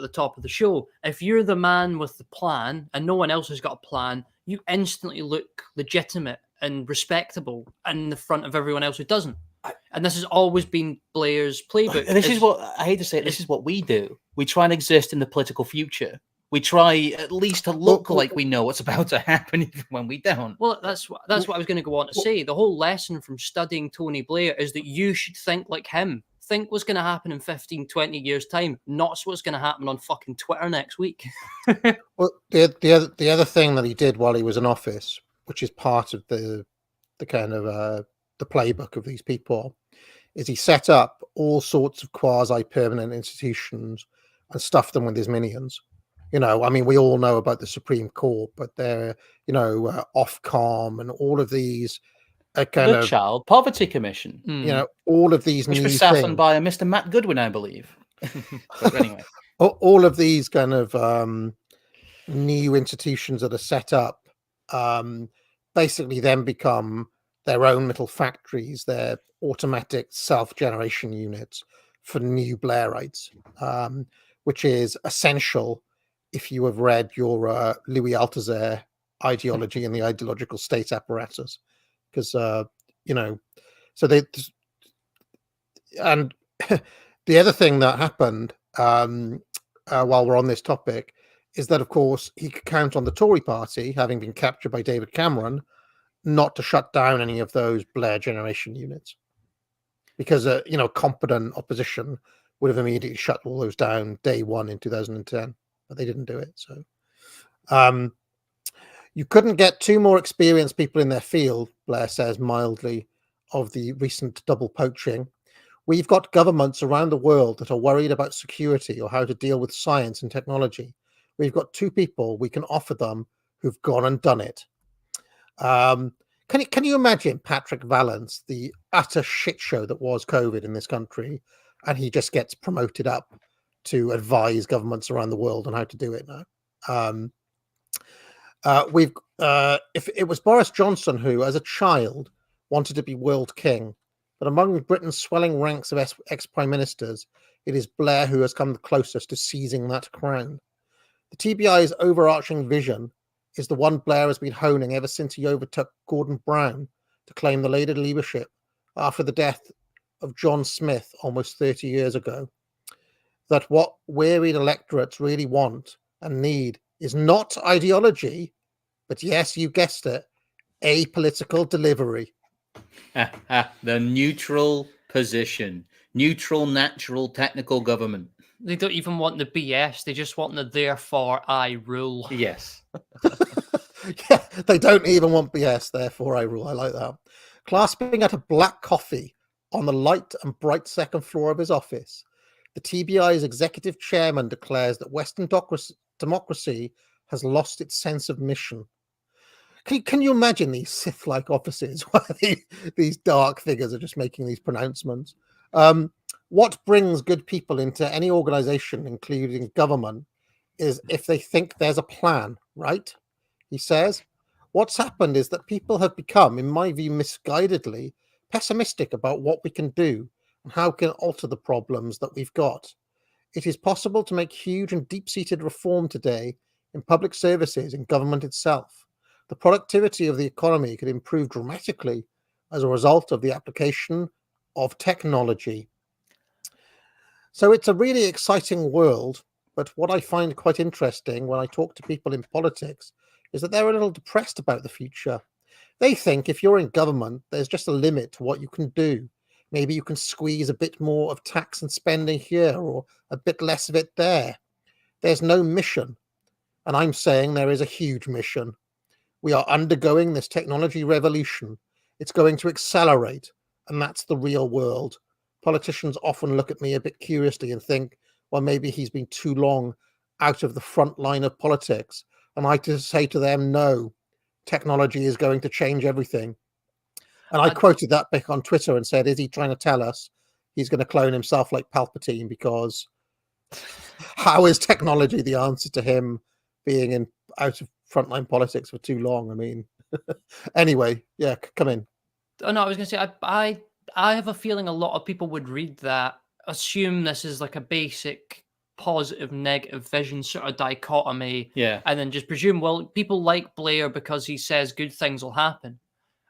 the top of the show. If you're the man with the plan and no one else has got a plan, you instantly look legitimate and respectable in the front of everyone else who doesn't. And this has always been Blair's playbook. This is what I hate to say. This is what we do. We try and exist in the political future. We try at least to look like we know what's about to happen, even when we don't. Well, that's what I was going to go on to say. The whole lesson from studying Tony Blair is that you should think like him. Think what's going to happen in 15, 20 years' time, not what's going to happen on fucking Twitter next week. Well, the other thing that he did while he was in office, which is part of the kind of the playbook of these people, is he set up all sorts of quasi-permanent institutions and stuffed them with his minions. You know, I mean, we all know about the Supreme Court, but they're, Ofcom and all of these the Child Poverty Commission. You know, all of these which was sat by a Mr. Matt Goodwin, I believe. But anyway, all of these kind of new institutions that are set up basically then become their own little factories, their automatic self-generation units for new Blairites, which is essential if you have read your Louis Althusser ideology and the ideological state apparatus. Because so they and the other thing that happened while we're on this topic is that, of course, he could count on the Tory party, having been captured by David Cameron, not to shut down any of those Blair generation units, because competent opposition would have immediately shut all those down day one in 2010, but they didn't do it. So you couldn't get two more experienced people in their field, Blair says mildly, of the recent double poaching. We've got governments around the world that are worried about security or how to deal with science and technology. We've got two people we can offer them who've gone and done it. Can you imagine Patrick Vallance, the utter shit show that was COVID in this country, and he just gets promoted up to advise governments around the world on how to do it now? If it was Boris Johnson who, as a child, wanted to be world king, but among Britain's swelling ranks of ex-prime ministers, it is Blair who has come the closest to seizing that crown. The TBI's overarching vision is the one Blair has been honing ever since he overtook Gordon Brown to claim the Labour leadership after the death of John Smith almost 30 years ago. That what wearied electorates really want and need is not ideology, but yes, you guessed it, apolitical delivery. The neutral position, neutral, natural, technical government. They don't even want the BS. They just want the therefore I rule. Yes. Yeah, they don't even want BS, therefore I rule. I like that. Clasping at a black coffee on the light and bright second floor of his office, the TBI's executive chairman declares that Western democracy has lost its sense of mission. Can you imagine these Sith-like offices where these dark figures are just making these pronouncements? What brings good people into any organization, including government, is if they think there's a plan, right? He says, what's happened is that people have become, in my view, misguidedly pessimistic about what we can do and how we can alter the problems that we've got. It is possible to make huge and deep-seated reform today in public services, in government itself. The productivity of the economy could improve dramatically as a result of the application of technology. So it's a really exciting world, but what I find quite interesting when I talk to people in politics is that they're a little depressed about the future. They think if you're in government, there's just a limit to what you can do. Maybe you can squeeze a bit more of tax and spending here or a bit less of it there. There's no mission. And I'm saying there is a huge mission. We are undergoing this technology revolution. It's going to accelerate, and that's the real world. Politicians often look at me a bit curiously and think, well, maybe he's been too long out of the front line of politics. And I just say to them, no, technology is going to change everything. And I quoted that back on Twitter and said, is he trying to tell us he's going to clone himself like Palpatine? Because how is technology the answer to him being out of frontline politics for too long? I mean, anyway, yeah, come in. Oh, no, I was going to say, I have a feeling a lot of people would read that, assume this is like a basic positive, negative vision sort of dichotomy. Yeah. And then just presume, well, people like Blair because he says good things will happen.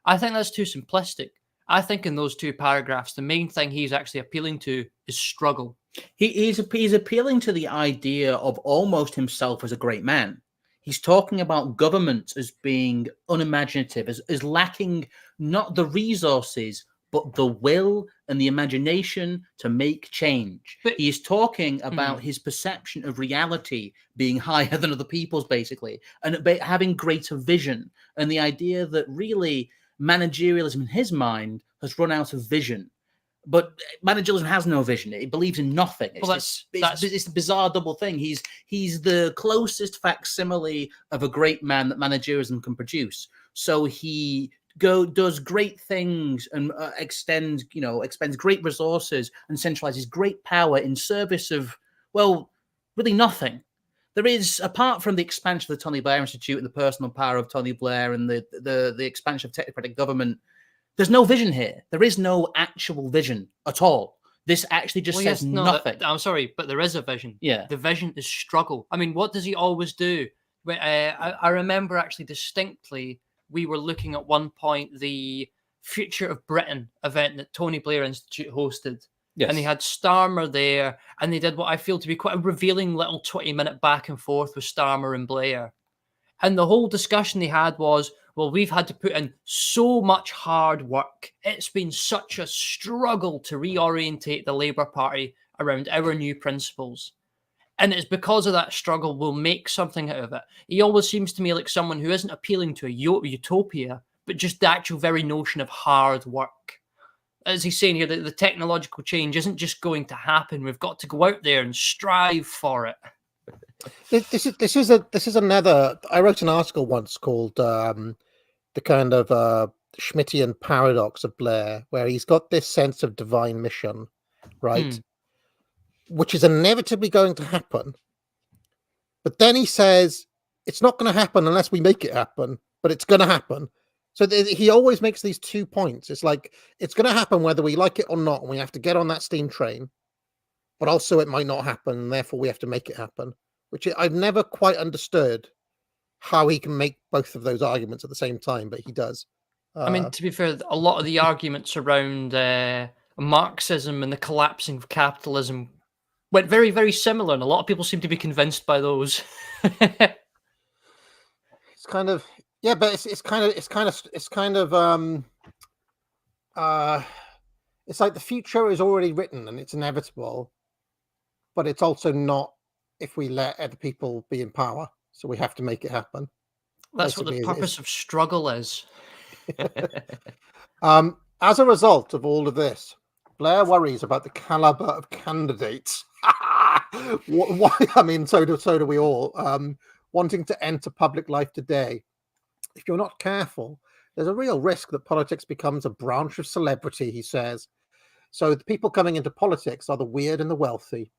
I think that's too simplistic. I think in those two paragraphs, the main thing he's actually appealing to is struggle. He's appealing to the idea of almost himself as a great man. He's talking about government as being unimaginative, as lacking not the resources, but the will and the imagination to make change. But he is talking about his perception of reality being higher than other people's, basically, and having greater vision, and the idea that really managerialism in his mind has run out of vision. But managerialism has no vision. It believes in nothing. It's a bizarre double thing. He's the closest facsimile of a great man that managerialism can produce. So he does great things and expends great resources and centralizes great power in service of, well, really nothing. There is, apart from the expansion of the Tony Blair Institute and the personal power of Tony Blair and the expansion of technocratic government, there's no vision here. There is no actual vision at all. This actually just says nothing. I'm sorry, but there is a vision. Yeah. The vision is struggle. I mean, what does he always do? I remember actually distinctly, we were looking at one point the Future of Britain event that Tony Blair Institute hosted. Yes. And they had Starmer there, and they did what I feel to be quite a revealing little 20-minute back and forth with Starmer and Blair. And the whole discussion they had was, well, we've had to put in so much hard work. It's been such a struggle to reorientate the Labour Party around our new principles. And it's because of that struggle we'll make something out of it. He always seems to me like someone who isn't appealing to a utopia, but just the actual very notion of hard work. As he's saying here, the technological change isn't just going to happen. We've got to go out there and strive for it. This is another. I wrote an article once called the kind of Schmittian paradox of Blair, where he's got this sense of divine mission, right, which is inevitably going to happen. But then he says it's not going to happen unless we make it happen, but it's going to happen. So he always makes these 2 points. It's like, it's going to happen whether we like it or not, and we have to get on that steam train, but also it might not happen, and therefore we have to make it happen, which I've never quite understood how he can make both of those arguments at the same time, but he does. I mean, to be fair, a lot of the arguments around Marxism and the collapsing of capitalism went very, very similar, and a lot of people seem to be convinced by those. It's kind of, yeah, but it's like the future is already written and it's inevitable, but it's also not if we let other people be in power. So we have to make it happen. That's what the purpose of struggle is. As a result of all of this, Blair worries about the caliber of candidates. Why? I mean, so do we all. Wanting to enter public life today. If you're not careful, there's a real risk that politics becomes a branch of celebrity, he says. So the people coming into politics are the weird and the wealthy.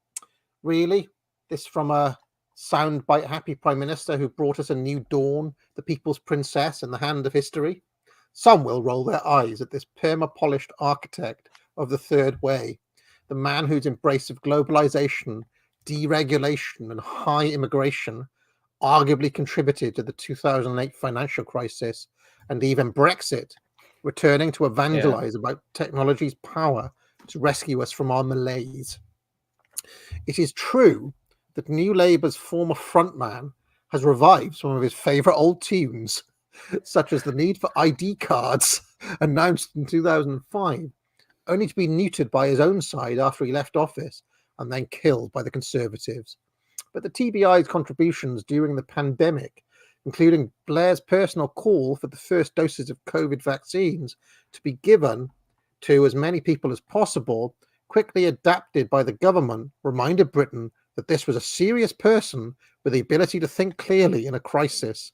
Really? This from a soundbite happy prime minister who brought us a new dawn, the people's princess in the hand of history? Some will roll their eyes at this perma-polished architect of the third way, the man whose embrace of globalization, deregulation, and high immigration arguably contributed to the 2008 financial crisis and even Brexit, returning to evangelize about technology's power to rescue us from our malaise. It is true that New Labour's former frontman has revived some of his favourite old tunes, such as the need for ID cards, announced in 2005, only to be neutered by his own side after he left office and then killed by the Conservatives. But the TBI's contributions during the pandemic, including Blair's personal call for the first doses of COVID vaccines to be given to as many people as possible, quickly adapted by the government, reminded Britain that this was a serious person with the ability to think clearly in a crisis.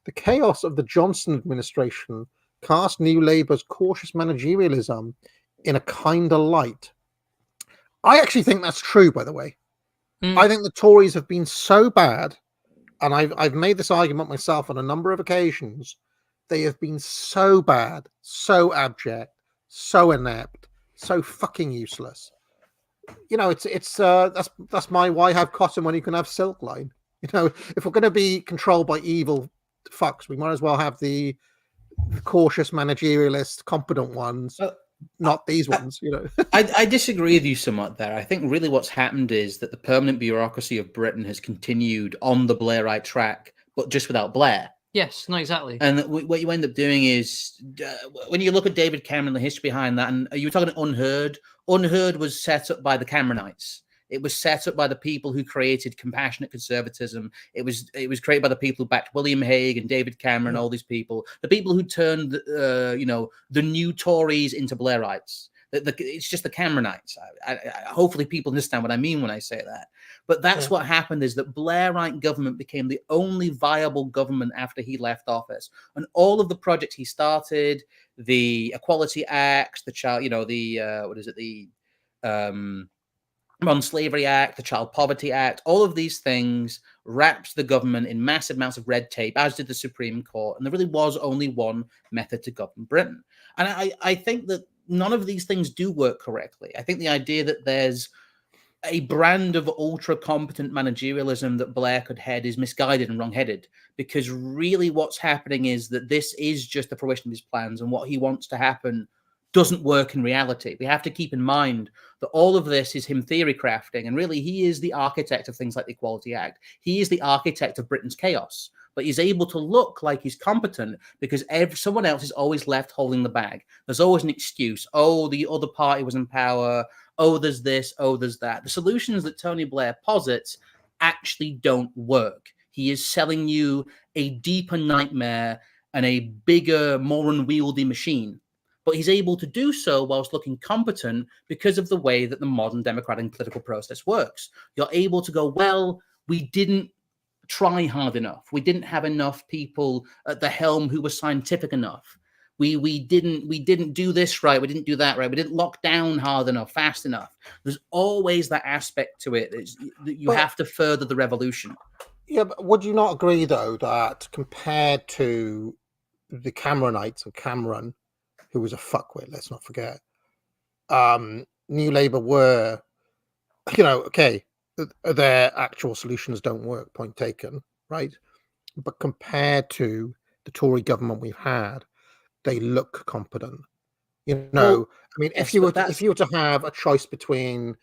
The chaos of the Johnson administration cast New Labour's cautious managerialism in a kinder light. I actually think that's true, by the way. I think the Tories have been so bad, and I've made this argument myself on a number of occasions. They have been so bad, so abject, so inept, so fucking useless. You know, that's my why have cotton when you can have silk line. You know, if we're going to be controlled by evil fucks, we might as well have the cautious managerialist, competent ones. Not these ones, you know. I disagree with you somewhat there. I think really what's happened is that the permanent bureaucracy of Britain has continued on the Blairite track, but just without Blair. Yes, no, exactly. And what you end up doing is, when you look at David Cameron, the history behind that, and you were talking Unheard. Unheard was set up by the Cameronites. It was set up by the people who created compassionate conservatism. It was created by the people who backed William Hague and David Cameron, all these people, the people who turned the new Tories into Blairites. It's just the Cameronites. Hopefully people understand what I mean when I say that. But that's what happened, is that Blairite government became the only viable government after he left office. And all of the projects he started, the Equality Act, the child, Modern Slavery Act, the Child Poverty Act, all of these things wrapped the government in massive amounts of red tape, as did the Supreme Court. And there really was only one method to govern Britain. And I think that none of these things do work correctly. I think the idea that there's a brand of ultra-competent managerialism that Blair could head is misguided and wrong-headed, because really what's happening is that this is just the fruition of his plans, and what he wants to happen doesn't work in reality. We have to keep in mind that all of this is him theory crafting, and really he is the architect of things like the Equality Act. He is the architect of Britain's chaos, but he's able to look like he's competent because someone else is always left holding the bag. There's always an excuse. Oh, the other party was in power. Oh, there's this. Oh, there's that. The solutions that Tony Blair posits actually don't work. He is selling you a deeper nightmare and a bigger, more unwieldy machine. But he's able to do so whilst looking competent because of the way that the modern democratic political process works. You're able to go, well, we didn't try hard enough. We didn't have enough people at the helm who were scientific enough. We didn't do this right. We didn't do that right. We didn't lock down hard enough, fast enough. There's always that aspect to it that you have to further the revolution. Yeah, but would you not agree, though, that compared to the Cameronites of Cameron, who was a fuckwit, let's not forget, New Labour were, okay, their actual solutions don't work, point taken, right? But compared to the Tory government we've had, they look competent. Well, I mean, yes, but that's if you were to have a choice between,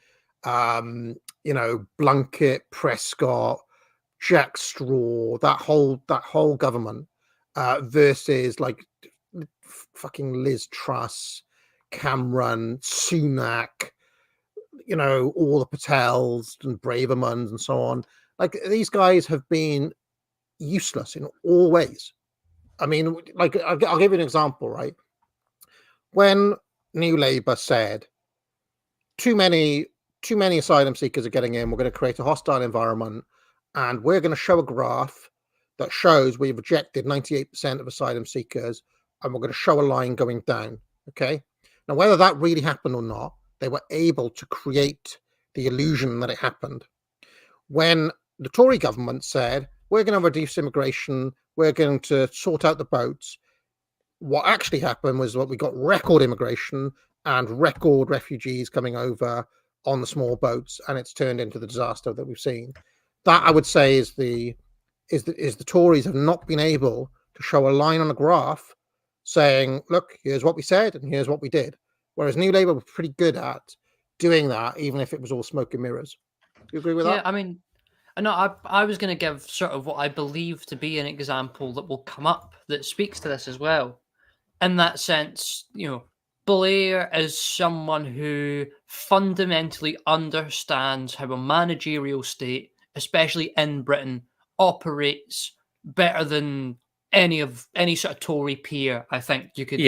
Blunkett, Prescott, Jack Straw, that whole government, versus like fucking Liz Truss, Cameron, Sunak, all the Patels and Bravermans and so on. Like these guys have been useless in all ways. I mean, like I'll give you an example, right? When New Labour said too many asylum seekers are getting in, we're going to create a hostile environment, and we're going to show a graph that shows we've rejected 98% of asylum seekers, and we're going to show a line going down. Okay. Now, whether that really happened or not, they were able to create the illusion that it happened. When the Tory government said, we're going to reduce immigration, we're going to sort out the boats, what actually happened was what we got record immigration and record refugees coming over on the small boats, and it's turned into the disaster that we've seen. That, I would say, is the Tories have not been able to show a line on a graph saying, look, here's what we said and here's what we did. Whereas New Labour were pretty good at doing that, even if it was all smoke and mirrors. Do you agree with Yeah, that? I mean, I was going to give sort of what I believe to be an example that will come up that speaks to this as well. In that sense, Blair is someone who fundamentally understands how a managerial state, especially in Britain, operates better than any sort of Tory peer. I think you could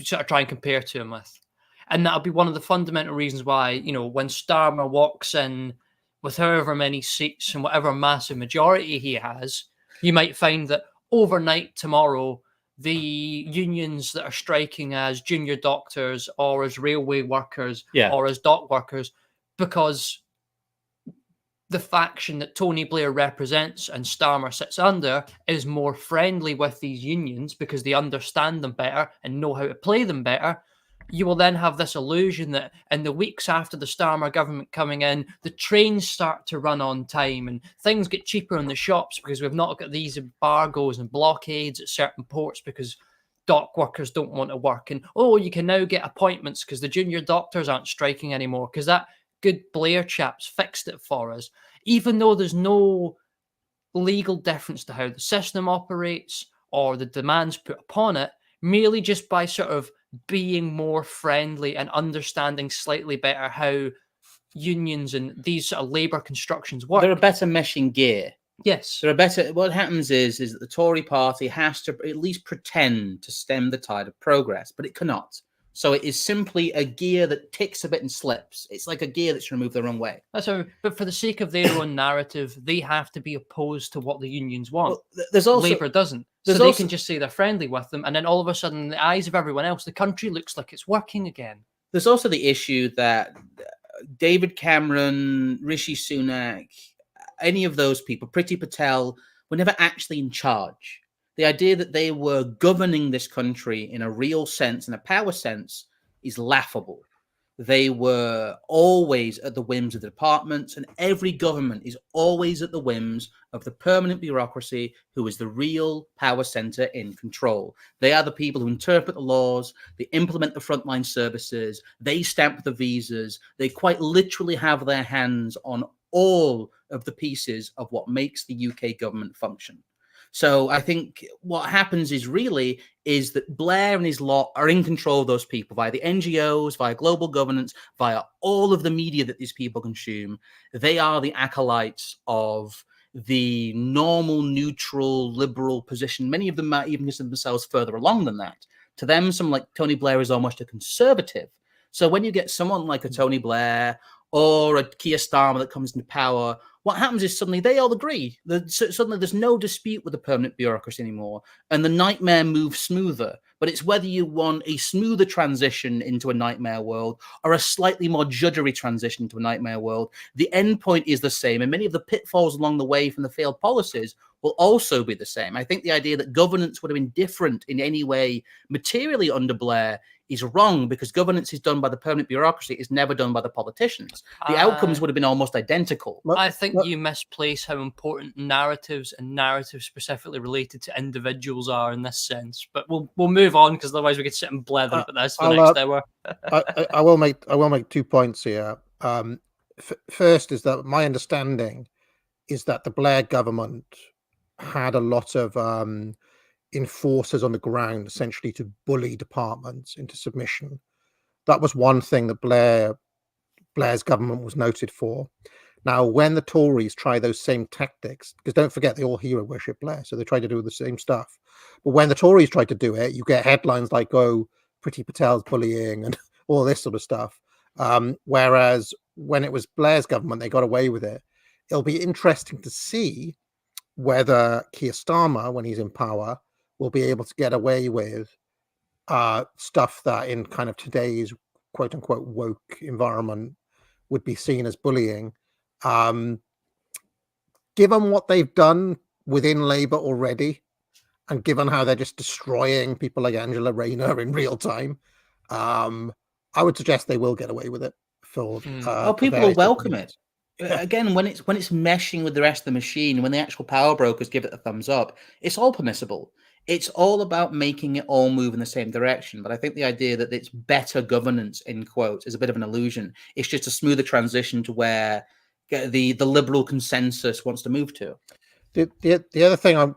sort of try and compare to him with, and that'll be one of the fundamental reasons why when Starmer walks in with however many seats and whatever massive majority he has, you might find that overnight tomorrow, the unions that are striking as junior doctors or as railway workers or as dock workers, because the faction that Tony Blair represents and Starmer sits under is more friendly with these unions because they understand them better and know how to play them better, you will then have this illusion that in the weeks after the Starmer government coming in, the trains start to run on time and things get cheaper in the shops because we've not got these embargoes and blockades at certain ports because dock workers don't want to work. And, you can now get appointments because the junior doctors aren't striking anymore because that good Blair chaps fixed it for us. Even though there's no legal difference to how the system operates or the demands put upon it, merely just by sort of being more friendly and understanding slightly better how unions and these sort of labour constructions work. They're a better meshing gear. Yes. They're a better. What happens is that the Tory party has to at least pretend to stem the tide of progress, but it cannot. So it is simply a gear that ticks a bit and slips. It's like a gear that's removed the wrong way. That's how, but for the sake of their own narrative, they have to be opposed to what the unions want. Well, there's also Labour doesn't. So they can just say they're friendly with them, and then all of a sudden, in the eyes of everyone else, the country looks like it's working again. There's also the issue that David Cameron, Rishi Sunak, any of those people, Priti Patel, were never actually in charge. The idea that they were governing this country in a real sense, in a power sense, is laughable. They were always at the whims of the departments, and every government is always at the whims of the permanent bureaucracy, who is the real power center in control. They are the people who interpret the laws, they implement the frontline services, they stamp the visas, they quite literally have their hands on all of the pieces of what makes the UK government function. So I think what happens is that Blair and his lot are in control of those people via the NGOs, via global governance, via all of the media that these people consume. They are the acolytes of the normal, neutral, liberal position. Many of them might even consider themselves further along than that. To them, someone like Tony Blair is almost a conservative. So when you get someone like a Tony Blair or a Keir Starmer that comes into power, what happens is suddenly they all agree. Suddenly there's no dispute with the permanent bureaucracy anymore, and the nightmare moves smoother. But it's whether you want a smoother transition into a nightmare world or a slightly more judgery transition to a nightmare world. The end point is the same, and many of the pitfalls along the way from the failed policies will also be the same. I think the idea that governance would have been different in any way materially under Blair is wrong, because governance is done by the permanent bureaucracy. It's never done by the politicians. The outcomes would have been almost identical. I think you misplace how important narratives and narratives specifically related to individuals are in this sense. But we'll move on, because otherwise we could sit and blether about this for the next hour. I will make 2 points here. First is that my understanding is that the Blair government had a lot of enforcers on the ground, essentially to bully departments into submission. That was one thing that Blair's government was noted for. Now, when the Tories try those same tactics, because don't forget they all hero worship Blair, so they try to do the same stuff. But when the Tories try to do it, you get headlines like, "Oh, Priti Patel's bullying," and all this sort of stuff. Whereas when it was Blair's government, they got away with it. It'll be interesting to see whether Keir Starmer, when he's in power, will be able to get away with stuff that in kind of today's quote unquote woke environment would be seen as bullying. Given what they've done within Labour already, and given how they're just destroying people like Angela Rayner in real time, I would suggest they will get away with it. People will welcome it. Again, when it's meshing with the rest of the machine, when the actual power brokers give it a thumbs up, it's all permissible. It's all about making it all move in the same direction. But I think the idea that it's better governance, in quotes, is a bit of an illusion. It's just a smoother transition to where the liberal consensus wants to move to. The other thing I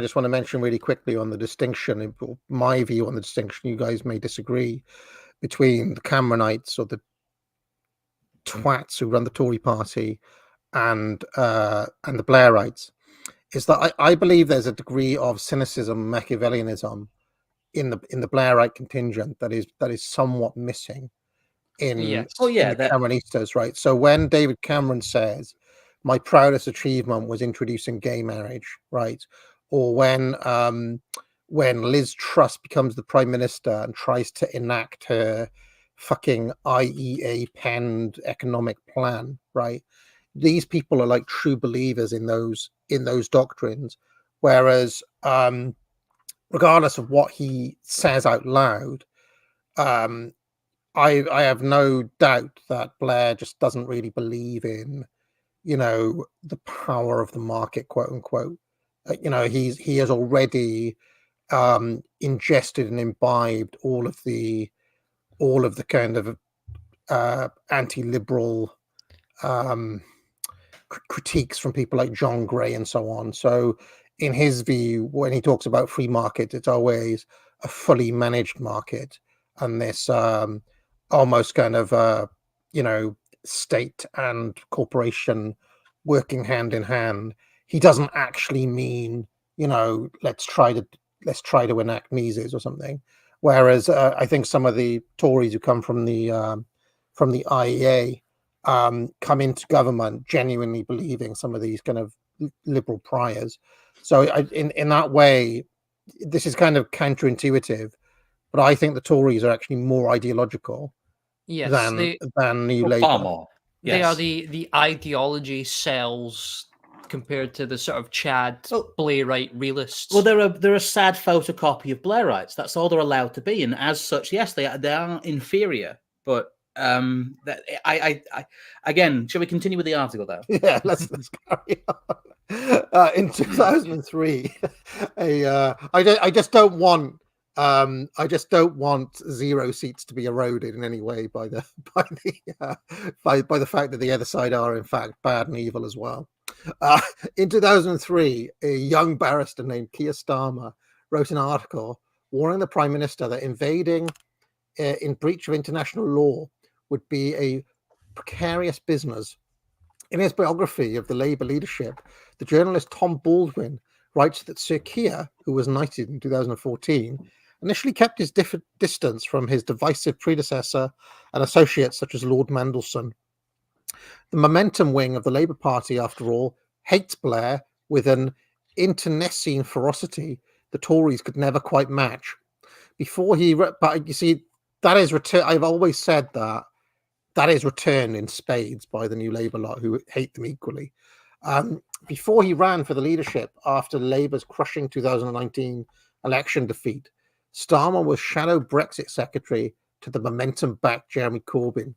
just want to mention really quickly on the distinction, my view on the distinction, you guys may disagree, between the Cameronites or the twats who run the Tory party and the Blairites, is that I believe there's a degree of cynicism, Machiavellianism in the Blairite contingent that is somewhat missing in the Cameronistas, right? So when David Cameron says, "My proudest achievement was introducing gay marriage," right? Or when Liz Truss becomes the Prime Minister and tries to enact her fucking IEA penned economic plan, right? These people are like true believers in those doctrines, whereas regardless of what he says out loud, I have no doubt that Blair just doesn't really believe in, the power of the market, quote unquote. He has already ingested and imbibed all of the kind of anti-liberal critiques from people like John Gray and so on. So in his view, when he talks about free market, it's always a fully managed market, and this almost kind of state and corporation working hand in hand. He doesn't actually mean, let's try to enact Mises or something. Whereas I think some of the Tories who come from the IEA come into government genuinely believing some of these kind of liberal priors. So in that way, this is kind of counterintuitive, but I think the Tories are actually more ideological than New Labour. Far more. Yes. They are the ideology cells compared to the sort of Chad Blairite realists. Well, they're a sad photocopy of Blairites. That's all they're allowed to be, and as such, yes, they are inferior. But again, shall we continue with the article though? Yeah, let's carry on. In 2003, I just don't want zero seats to be eroded in any way by the fact that the other side are in fact bad and evil as well. In 2003, a young barrister named Keir Starmer wrote an article warning the Prime Minister that invading in breach of international law would be a precarious business. In his biography of the Labour leadership, the journalist Tom Baldwin writes that Sir Keir, who was knighted in 2014, initially kept his distance from his divisive predecessor and associates such as Lord Mandelson. The momentum wing of the Labour Party, after all, hates Blair with an internecine ferocity the Tories could never quite match. But you see, that is return. I've always said that is returned in spades by the new Labour lot, who hate them equally. Before he ran for the leadership after Labour's crushing 2019 election defeat, Starmer was shadow Brexit secretary to the momentum-backed Jeremy Corbyn.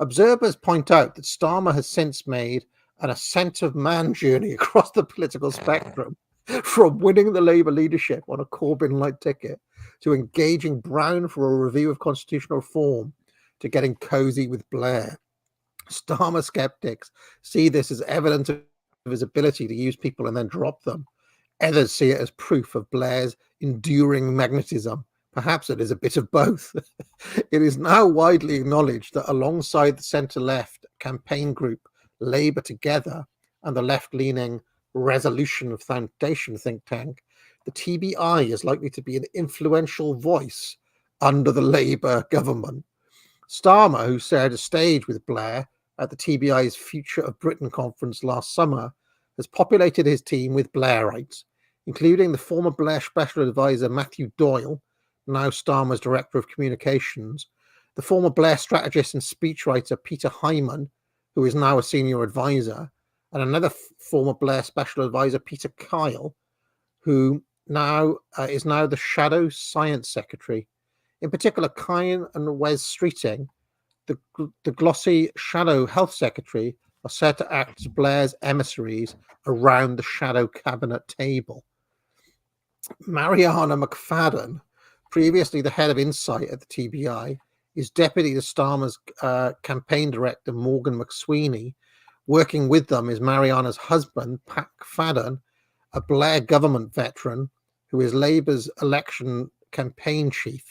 Observers point out that Starmer has since made an ascent of man journey across the political spectrum, from winning the Labour leadership on a Corbyn-like ticket to engaging Brown for a review of constitutional reform to getting cozy with Blair. Starmer skeptics see this as evidence of his ability to use people and then drop them. Others see it as proof of Blair's enduring magnetism. Perhaps it is a bit of both. It is now widely acknowledged that alongside the centre-left campaign group Labour Together and the left-leaning Resolution Foundation think tank, the TBI is likely to be an influential voice under the Labour government. Starmer, who shared a stage with Blair at the TBI's Future of Britain conference last summer, has populated his team with Blairites, including the former Blair special advisor Matthew Doyle, now Starmer's Director of Communications, the former Blair strategist and speechwriter Peter Hyman, who is now a senior advisor, and another former Blair special advisor, Peter Kyle, who is now the Shadow Science Secretary. In particular, Kyle and Wes Streeting, the glossy Shadow Health Secretary, are said to act as Blair's emissaries around the Shadow Cabinet table. Mariana McFadden, previously the head of Insight at the TBI, is deputy to Starmer's campaign director, Morgan McSweeney. Working with them is Mariana's husband, Pat Fadden, a Blair government veteran who is Labour's election campaign chief.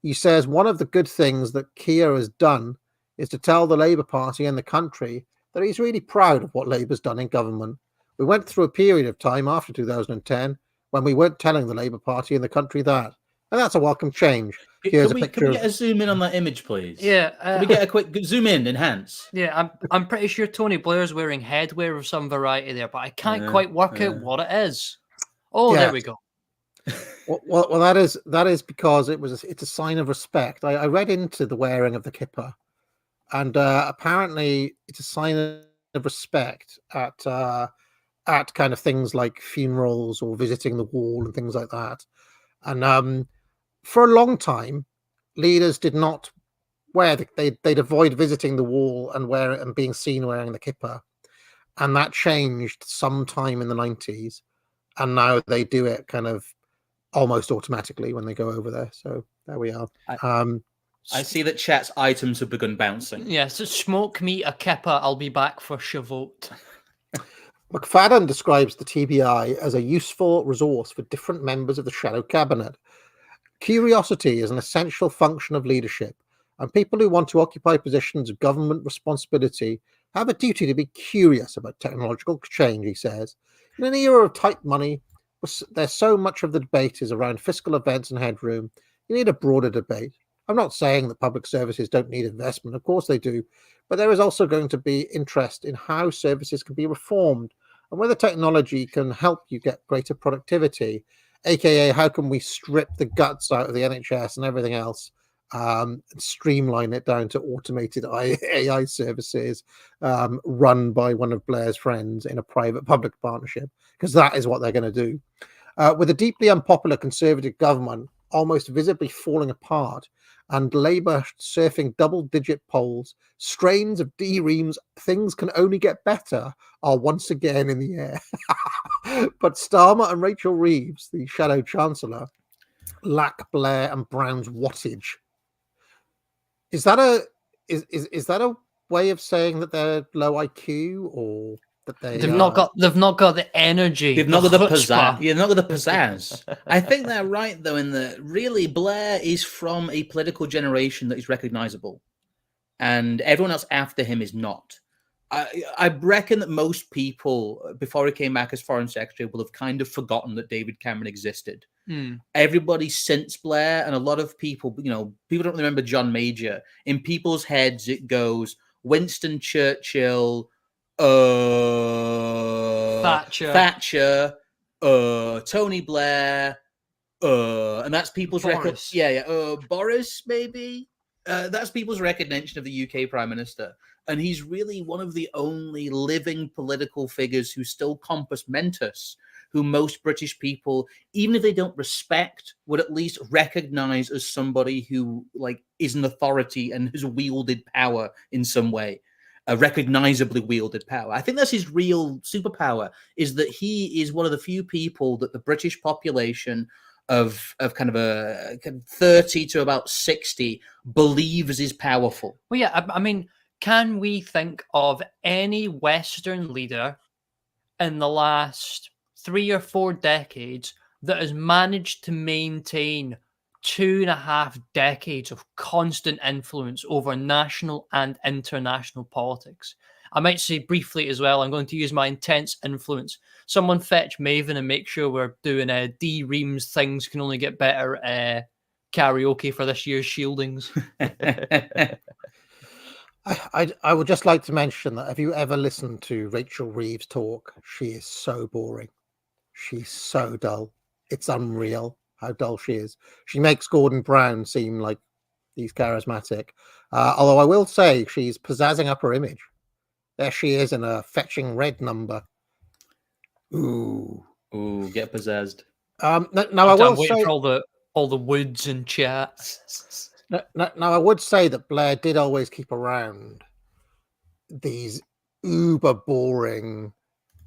He says one of the good things that Keir has done is to tell the Labour Party and the country that he's really proud of what Labour's done in government. We went through a period of time after 2010 when we weren't telling the Labour Party and the country that. And that's a welcome change. Can we get a zoom in on that image, please? Yeah. Can we get a quick zoom in, enhance? Yeah, I'm pretty sure Tony Blair's wearing headwear of some variety there, but I can't quite work out what it is. Oh, yeah. There we go. Well, that is because it's a sign of respect. I read into the wearing of the kippah, and apparently it's a sign of respect at kind of things like funerals or visiting the wall and things like that. And for a long time, leaders did not wear they'd avoid visiting the wall and being seen wearing the kippah, and that changed sometime in the 90s, and now they do it kind of almost automatically when they go over there. So there we are. I see that chat's items have begun bouncing. Yeah, so smoke me a kippah, I'll be back for Shavuot. McFadden describes the TBI as a useful resource for different members of the shadow cabinet. Curiosity is an essential function of leadership, and people who want to occupy positions of government responsibility have a duty to be curious about technological change, he says. In an era of tight money, there's so much of the debate is around fiscal events and headroom. You need a broader debate. I'm not saying that public services don't need investment. Of course they do. But there is also going to be interest in how services can be reformed and whether technology can help you get greater productivity, aka how can we strip the guts out of the NHS and everything else and streamline it down to automated AI services run by one of Blair's friends in a private-public partnership, because that is what they're going to do. With a deeply unpopular Conservative government almost visibly falling apart and Labour surfing double-digit polls, strains of D-Reams, things can only get better, are once again in the air. But Starmer and Rachel Reeves, the Shadow Chancellor, lack Blair and Brown's wattage. Is that a way of saying that they're low IQ, or that they've not got the energy? They've not got the pizzazz. You've not got the pizzazz. I think they're right though, in that really Blair is from a political generation that is recognizable, and everyone else after him is not. I reckon that most people, before he came back as Foreign Secretary, will have kind of forgotten that David Cameron existed. Everybody since Blair, and a lot of people, people don't remember John Major. In people's heads, it goes, Winston Churchill, Thatcher. Tony Blair, and that's people's record. Boris. Boris, maybe. That's people's recognition of the UK Prime Minister. And he's really one of the only living political figures who still compos mentis, who most British people, even if they don't respect, would at least recognize as somebody who like is an authority and has wielded power in some way, recognizably wielded power. I think that's his real superpower, is that he is one of the few people that the British population of kind of a 30 to about 60 believes is powerful. Well, yeah, I mean, can we think of any Western leader in the last 3 or 4 decades that has managed to maintain 2.5 decades of constant influence over national and international politics? I might say briefly as well, I'm going to use my intense influence. Someone fetch Maven and make sure we're doing D. Reams Things Can Only Get Better karaoke for this year's Shieldings. I would just like to mention that if you ever listen to Rachel Reeves talk, she is so boring. She's so dull. It's unreal how dull she is. She makes Gordon Brown seem like he's charismatic. Although I will say she's pizzazzing up her image. There she is in a fetching red number. Ooh, get possessed. Now I will say for all the woods and chat. Now I would say that Blair did always keep around these uber boring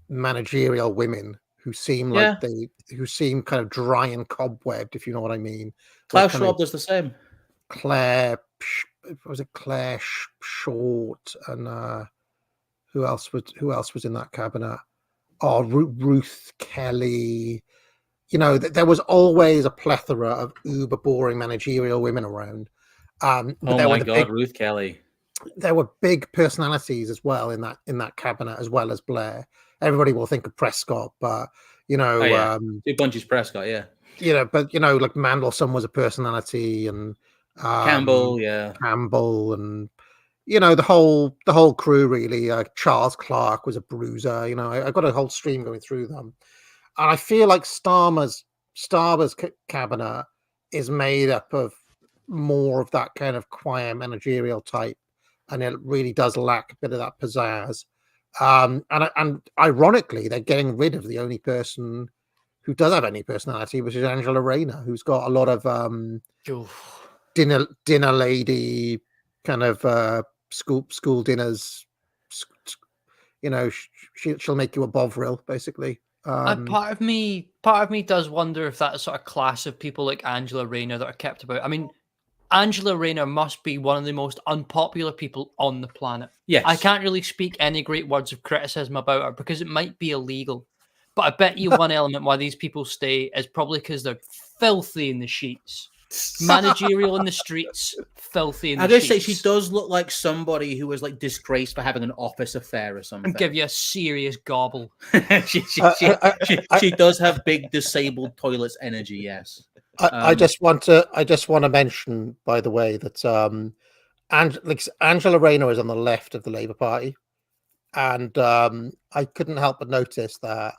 managerial women who seem like who seem kind of dry and cobwebbed, if you know what I mean. Klaus Schwab does the same. Claire Short, and who else was in that cabinet? Oh, Ruth Kelly. You know, there was always a plethora of uber boring managerial women around. Ruth Kelly. There were big personalities as well in that cabinet, as well as Blair. Everybody will think of Prescott, but you know, Two Bunches Prescott, yeah. You know, but you know, like Mandelson was a personality, and Campbell, and you know, the whole crew really. Charles Clark was a bruiser. You know, I got a whole stream going through them. And I feel like Starmer's cabinet is made up of more of that kind of quiet managerial type, and it really does lack a bit of that pizzazz. And ironically, they're getting rid of the only person who does have any personality, which is Angela Rayner, who's got a lot of dinner lady kind of school dinners. You know, she'll make you a bovril, basically. Part of me does wonder if that sort of class of people like Angela Rayner that are kept about. I mean, Angela Rayner must be one of the most unpopular people on the planet. Yes. I can't really speak any great words of criticism about her because it might be illegal. But I bet you one element why these people stay is probably because they're filthy in the sheets. Managerial in the streets, filthy in the sheets. I gotta say, she does look like somebody who was like disgraced for having an office affair or something. And give you a serious gobble. she does have big disabled toilets energy, yes. I just want to mention, by the way, that Angela Rayner is on the left of the Labour Party, and I couldn't help but notice that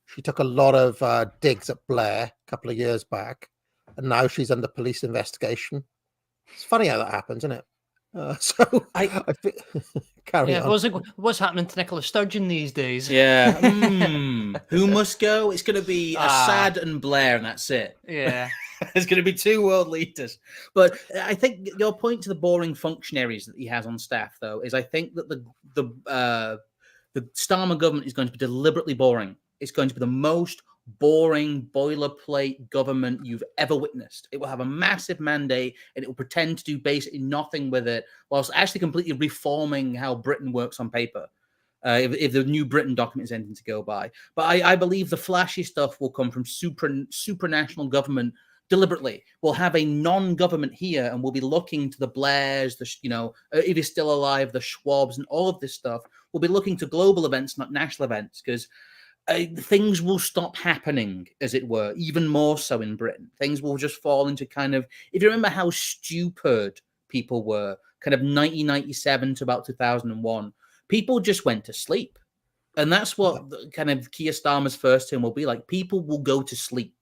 she took a lot of digs at Blair a couple of years back, and now she's under police investigation. It's funny how that happens, isn't it? So I carry on. What's happening to Nicola Sturgeon these days? Yeah. Who must go? It's going to be Assad and Blair, and that's it. Yeah. There's going to be 2 world leaders. But I think your point to the boring functionaries that he has on staff, though, is I think that the Starmer government is going to be deliberately boring. It's going to be the most boring boilerplate government you've ever witnessed. It will have a massive mandate and it will pretend to do basically nothing with it, whilst actually completely reforming how Britain works on paper. If the New Britain document is anything to go by. But I believe the flashy stuff will come from supranational government deliberately. We'll have a non-government here and we'll be looking to the Blairs, if he's still alive, the Schwabs and all of this stuff. We'll be looking to global events, not national events, because things will stop happening, as it were, even more so in Britain. Things will just fall into kind of, if you remember how stupid people were kind of 1997 to about 2001, people just went to sleep. And that's what kind of Keir Starmer's first term will be like. People will go to sleep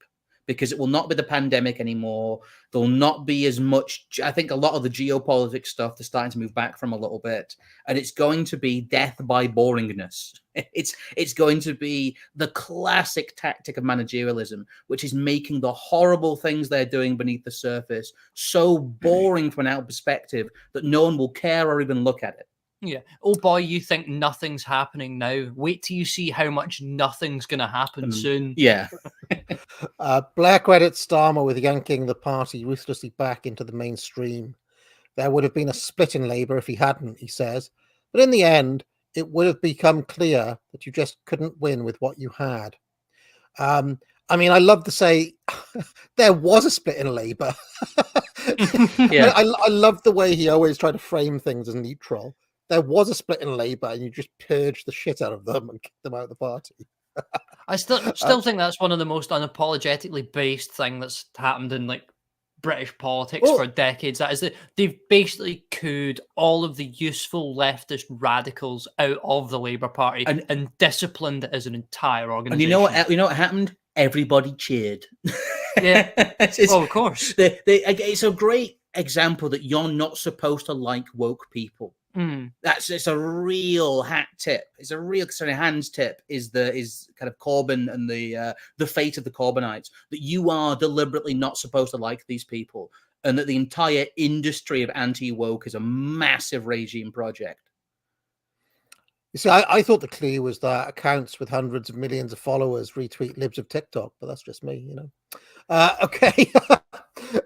because it will not be the pandemic anymore. There'll not be as much. I think a lot of the geopolitics stuff they're starting to move back from a little bit, and it's going to be death by boringness. It's going to be the classic tactic of managerialism, which is making the horrible things they're doing beneath the surface so boring from an out perspective that no one will care or even look at it. Yeah. Oh boy, you think nothing's happening now. Wait till you see how much nothing's going to happen soon. Yeah. Blair credits Starmer with yanking the party ruthlessly back into the mainstream. There would have been a split in Labour if he hadn't, he says. But in the end, it would have become clear that you just couldn't win with what you had. I mean, I love to say there was a split in Labour. Yeah. I love the way he always tried to frame things as neutral. There was a split in Labour, and you just purged the shit out of them and kicked them out of the party. I still think that's one of the most unapologetically based thing that's happened in like British politics for decades. That is that they've basically cooed all of the useful leftist radicals out of the Labour Party and disciplined it as an entire organisation. And you know what happened? Everybody cheered. Yeah. Of course. It's a great example that you're not supposed to like woke people. It's a real hat tip. It's a real hands tip. Is kind of Corbyn and the fate of the Corbynites, that you are deliberately not supposed to like these people, and that the entire industry of anti-woke is a massive regime project. You see, I thought the clue was that accounts with hundreds of millions of followers retweet libs of TikTok, but that's just me, Okay.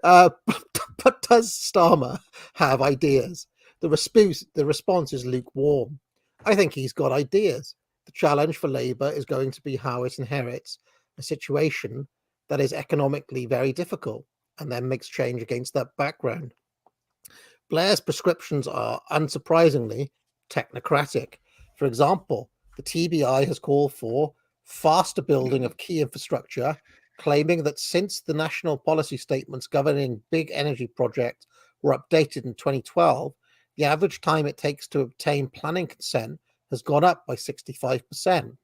But does Starmer have ideas? The response is lukewarm. I think he's got ideas. The challenge for Labour is going to be how it inherits a situation that is economically very difficult and then makes change against that background. Blair's prescriptions are, unsurprisingly, technocratic. For example, the TBI has called for faster building of key infrastructure, claiming that since the national policy statements governing big energy projects were updated in 2012, the average time it takes to obtain planning consent has gone up by 65%.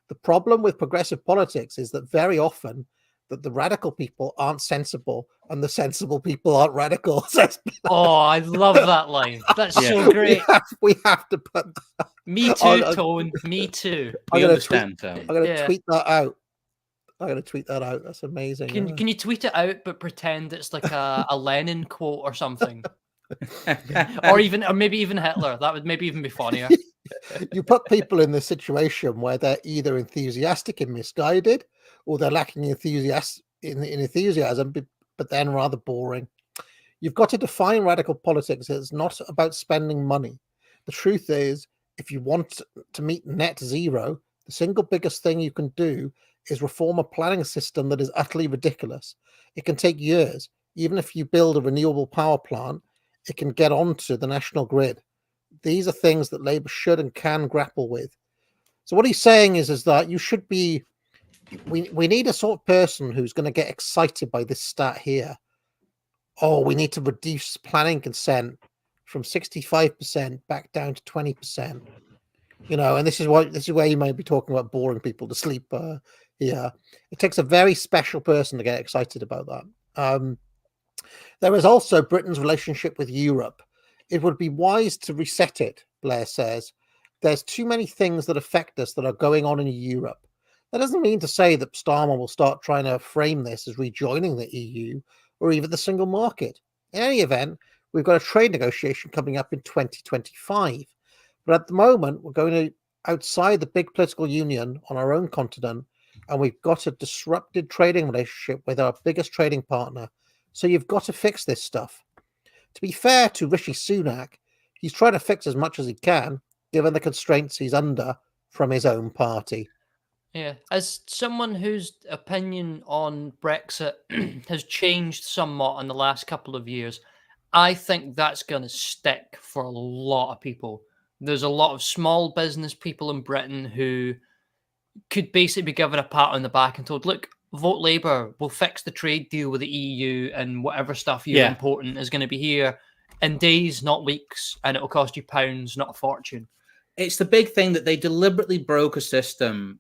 The problem with progressive politics is that very often that the radical people aren't sensible and the sensible people aren't radical. Oh, I love that line. That's so great. We have to put that. Me too, Tone. Me too. We understand, Tone. I'm going to tweet that out. I'm going to tweet that out. That's amazing. Can you tweet it out but pretend it's like a Lenin quote or something? or maybe even Hitler. That would maybe even be funnier. You put people in this situation where they're either enthusiastic and misguided, or they're lacking enthusiasm, but then rather boring. You've got to define radical politics as not about spending money. The truth is, if you want to meet net zero, the single biggest thing you can do is reform a planning system that is utterly ridiculous. It can take years. Even if you build a renewable power plant, it can get onto the national grid. These are things that Labour should and can grapple with. So what he's saying is that you should be, we need a sort of person who's going to get excited by this stat here. Oh, we need to reduce planning consent from 65% back down to 20%. And this is where you might be talking about boring people to sleep here. It takes a very special person to get excited about that. There is also Britain's relationship with Europe. It would be wise to reset it, Blair says. There's too many things that affect us that are going on in Europe. That doesn't mean to say that Starmer will start trying to frame this as rejoining the EU or even the single market. In any event, we've got a trade negotiation coming up in 2025. But at the moment, we're going outside the big political union on our own continent, and we've got a disrupted trading relationship with our biggest trading partner. So you've got to fix this stuff. To be fair to Rishi Sunak, he's trying to fix as much as he can, given the constraints he's under from his own party. Yeah, as someone whose opinion on Brexit has changed somewhat in the last couple of years, I think that's going to stick for a lot of people. There's a lot of small business people in Britain who could basically be given a pat on the back and told, look, vote Labour, we'll fix the trade deal with the EU and whatever stuff you're important is going to be here. in days, not weeks, and it'll cost you pounds, not a fortune. It's the big thing that they deliberately broke a system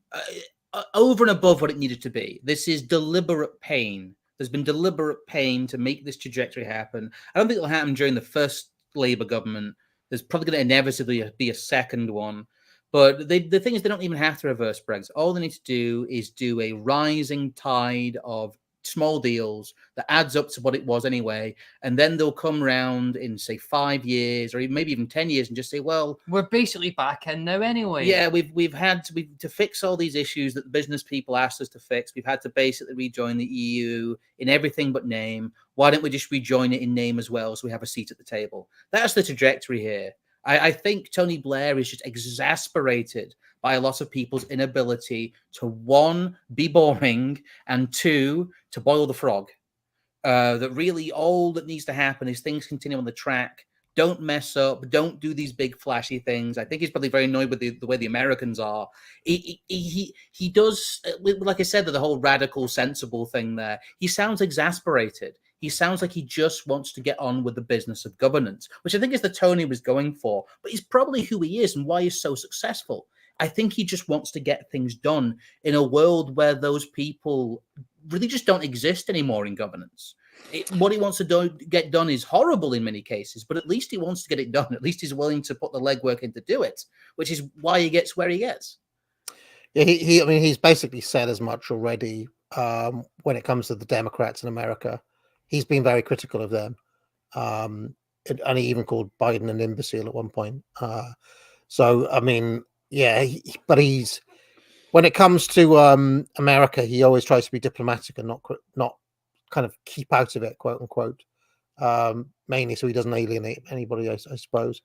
over and above what it needed to be. This is deliberate pain. There's been deliberate pain to make this trajectory happen. I don't think it'll happen during the first Labour government. There's probably going to inevitably be a second one. But the thing is, they don't even have to reverse Brexit. All they need to do is do a rising tide of small deals that adds up to what it was anyway, and then they'll come round in, say, 5 years or maybe even 10 years and just say, well, we're basically back in now anyway. Yeah, we've had to fix all these issues that the business people asked us to fix. We've had to basically rejoin the EU in everything but name. Why don't we just rejoin it in name as well, so we have a seat at the table? That's the trajectory here. I think Tony Blair is just exasperated by a lot of people's inability to, one, be boring, and two, to boil the frog. That really all that needs to happen is things continue on the track. Don't mess up. Don't do these big flashy things. I think he's probably very annoyed with the way the Americans are. He does, like I said, the whole radical, sensible thing there. He sounds exasperated. He sounds like he just wants to get on with the business of governance, which I think is the tone he was going for. But he's probably who he is and why he's so successful. I think he just wants to get things done in a world where those people really just don't exist anymore in governance. What he wants to get done is horrible in many cases, but at least he wants to get it done. At least he's willing to put the legwork in to do it, which is why he gets where he gets. Yeah, I mean, he's basically said as much already when it comes to the Democrats in America. He's been very critical of them. And he even called Biden an imbecile at one point. So, I mean, yeah, but when it comes to America, he always tries to be diplomatic and not kind of keep out of it, quote unquote, mainly so he doesn't alienate anybody, I suppose.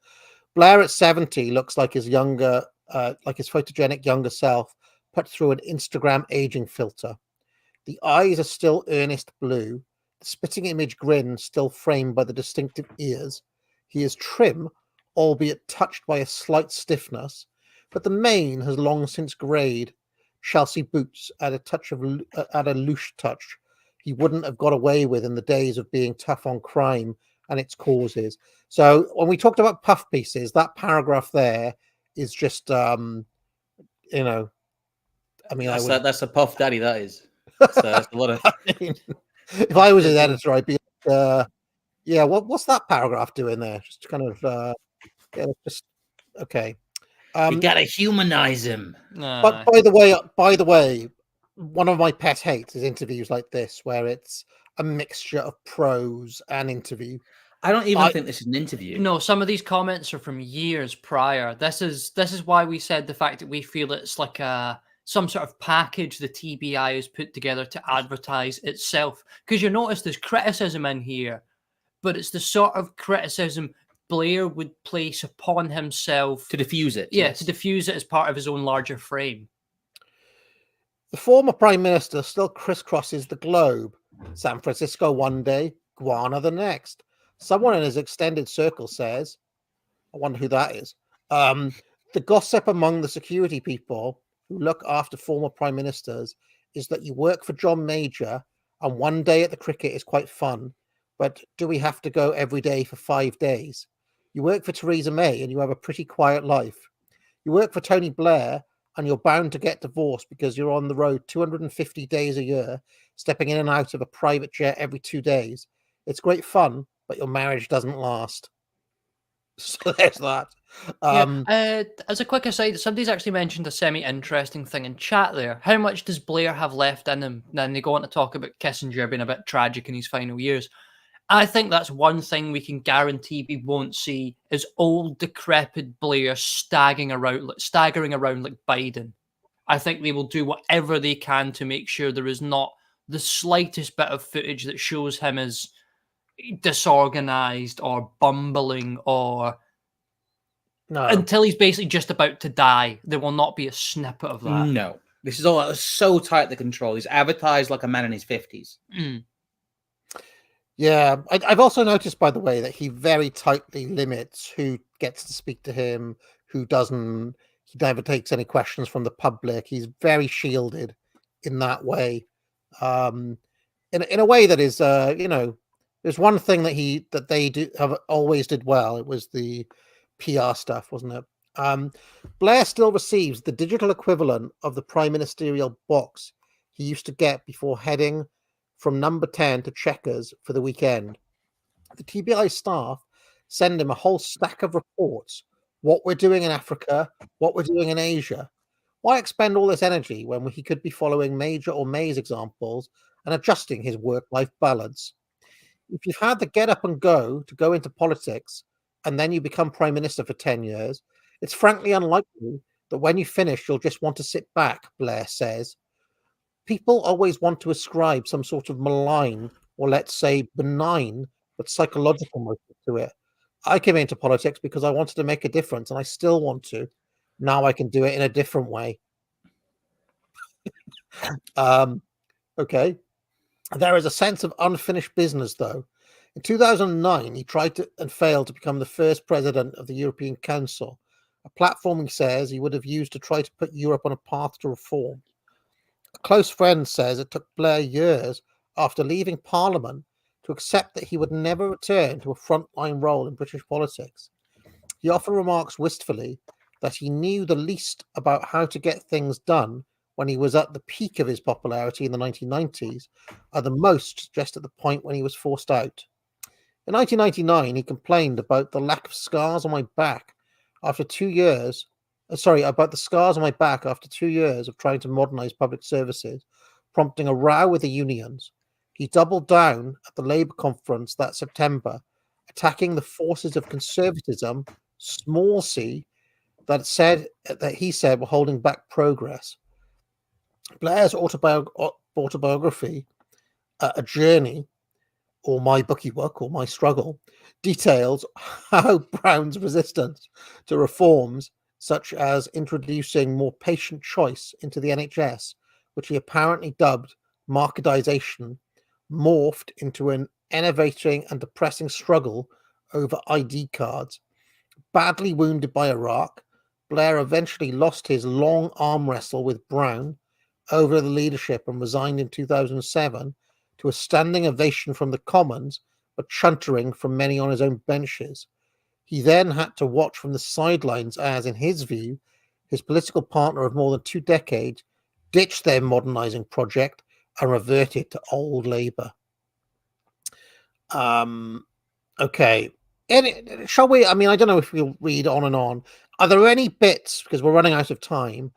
Blair at 70 looks like his photogenic younger self put through an Instagram aging filter. The eyes are still earnest blue, the spitting image grin still framed by the distinctive ears. He is trim, albeit touched by a slight stiffness, but the mane has long since greyed. Chelsea boots at a loose touch he wouldn't have got away with in the days of being tough on crime and its causes. So when we talked about puff pieces, that paragraph there is just, I mean, that's a puff daddy. That is. That's a lot of. I mean, if I was his editor, I'd be like, yeah, what's that paragraph doing there? Just kind of, okay. You gotta humanize him. But by the way, one of my pet hates is interviews like this, where it's a mixture of prose and interview. I don't even think this is an interview. No, some of these comments are from years prior. This is why we said the fact that we feel it's like some sort of package the TBI has put together to advertise itself. Because you notice there's criticism in here, but it's the sort of criticism Blair would place upon himself to diffuse it. Yeah, to diffuse it as part of his own larger frame. The former Prime Minister still crisscrosses the globe. San Francisco one day, Guana the next. Someone in his extended circle says, I wonder who that is. The gossip among the security people who look after former Prime Ministers is that you work for John Major and one day at the cricket is quite fun, but do we have to go every day for 5 days? You work for Theresa May and you have a pretty quiet life. You work for Tony Blair and you're bound to get divorced because you're on the road 250 days a year, stepping in and out of a private jet every 2 days. It's great fun, but your marriage doesn't last. So there's that. As a quick aside, somebody's actually mentioned a semi-interesting thing in chat there. How much does Blair have left in him? Then they go on to talk about Kissinger being a bit tragic in his final years. I think that's one thing we can guarantee we won't see is old, decrepit Blair staggering around like Biden. I think they will do whatever they can to make sure there is not the slightest bit of footage that shows him as disorganized or bumbling or until he's basically just about to die. There will not be a snippet of that. No. This is all so tightly controlled. He's advertised like a man in his 50s. Yeah, I've also noticed, by the way, that he very tightly limits who gets to speak to him, who doesn't. He never takes any questions from the public. He's very shielded in that way, in a way that is, There's one thing that they have always did well. It was the PR stuff, wasn't it? Blair still receives the digital equivalent of the prime ministerial box he used to get before heading from number 10 to Chequers for the weekend. The TBI staff send him a whole stack of reports, what we're doing in Africa, what we're doing in Asia. Why expend all this energy when he could be following Major or May's examples and adjusting his work-life balance? If you've had the get up and go to go into politics and then you become prime minister for 10 years, it's frankly unlikely that when you finish, you'll just want to sit back, Blair says. People always want to ascribe some sort of malign or, let's say, benign but psychological motive to it. I came into politics because I wanted to make a difference, and I still want to. Now I can do it in a different way. Okay. There is a sense of unfinished business, though. In 2009, he tried to and failed to become the first president of the European Council, a platform he says he would have used to try to put Europe on a path to reform. A close friend says it took Blair years after leaving Parliament to accept that he would never return to a frontline role in British politics. He often remarks wistfully that he knew the least about how to get things done when he was at the peak of his popularity in the 1990s, and the most just at the point when he was forced out. In 1999, he complained about the lack of scars on my back after 2 years. About the scars on my back after 2 years of trying to modernize public services, prompting a row with the unions. He doubled down at the Labour conference that September, attacking the forces of conservatism, small c, that he said were holding back progress. Blair's autobiography, A Journey, or My Bookie Book, or My Struggle, details how Brown's resistance to reforms such as introducing more patient choice into the NHS, which he apparently dubbed marketisation, morphed into an enervating and depressing struggle over ID cards. Badly wounded by Iraq, Blair eventually lost his long arm wrestle with Brown over the leadership and resigned in 2007 to a standing ovation from the Commons, but chuntering from many on his own benches. He then had to watch from the sidelines as, in his view, his political partner of more than 2 decades ditched their modernising project and reverted to old Labour. Okay. Shall we? I mean, I don't know if we'll read on and on. Are there any bits, because we're running out of time,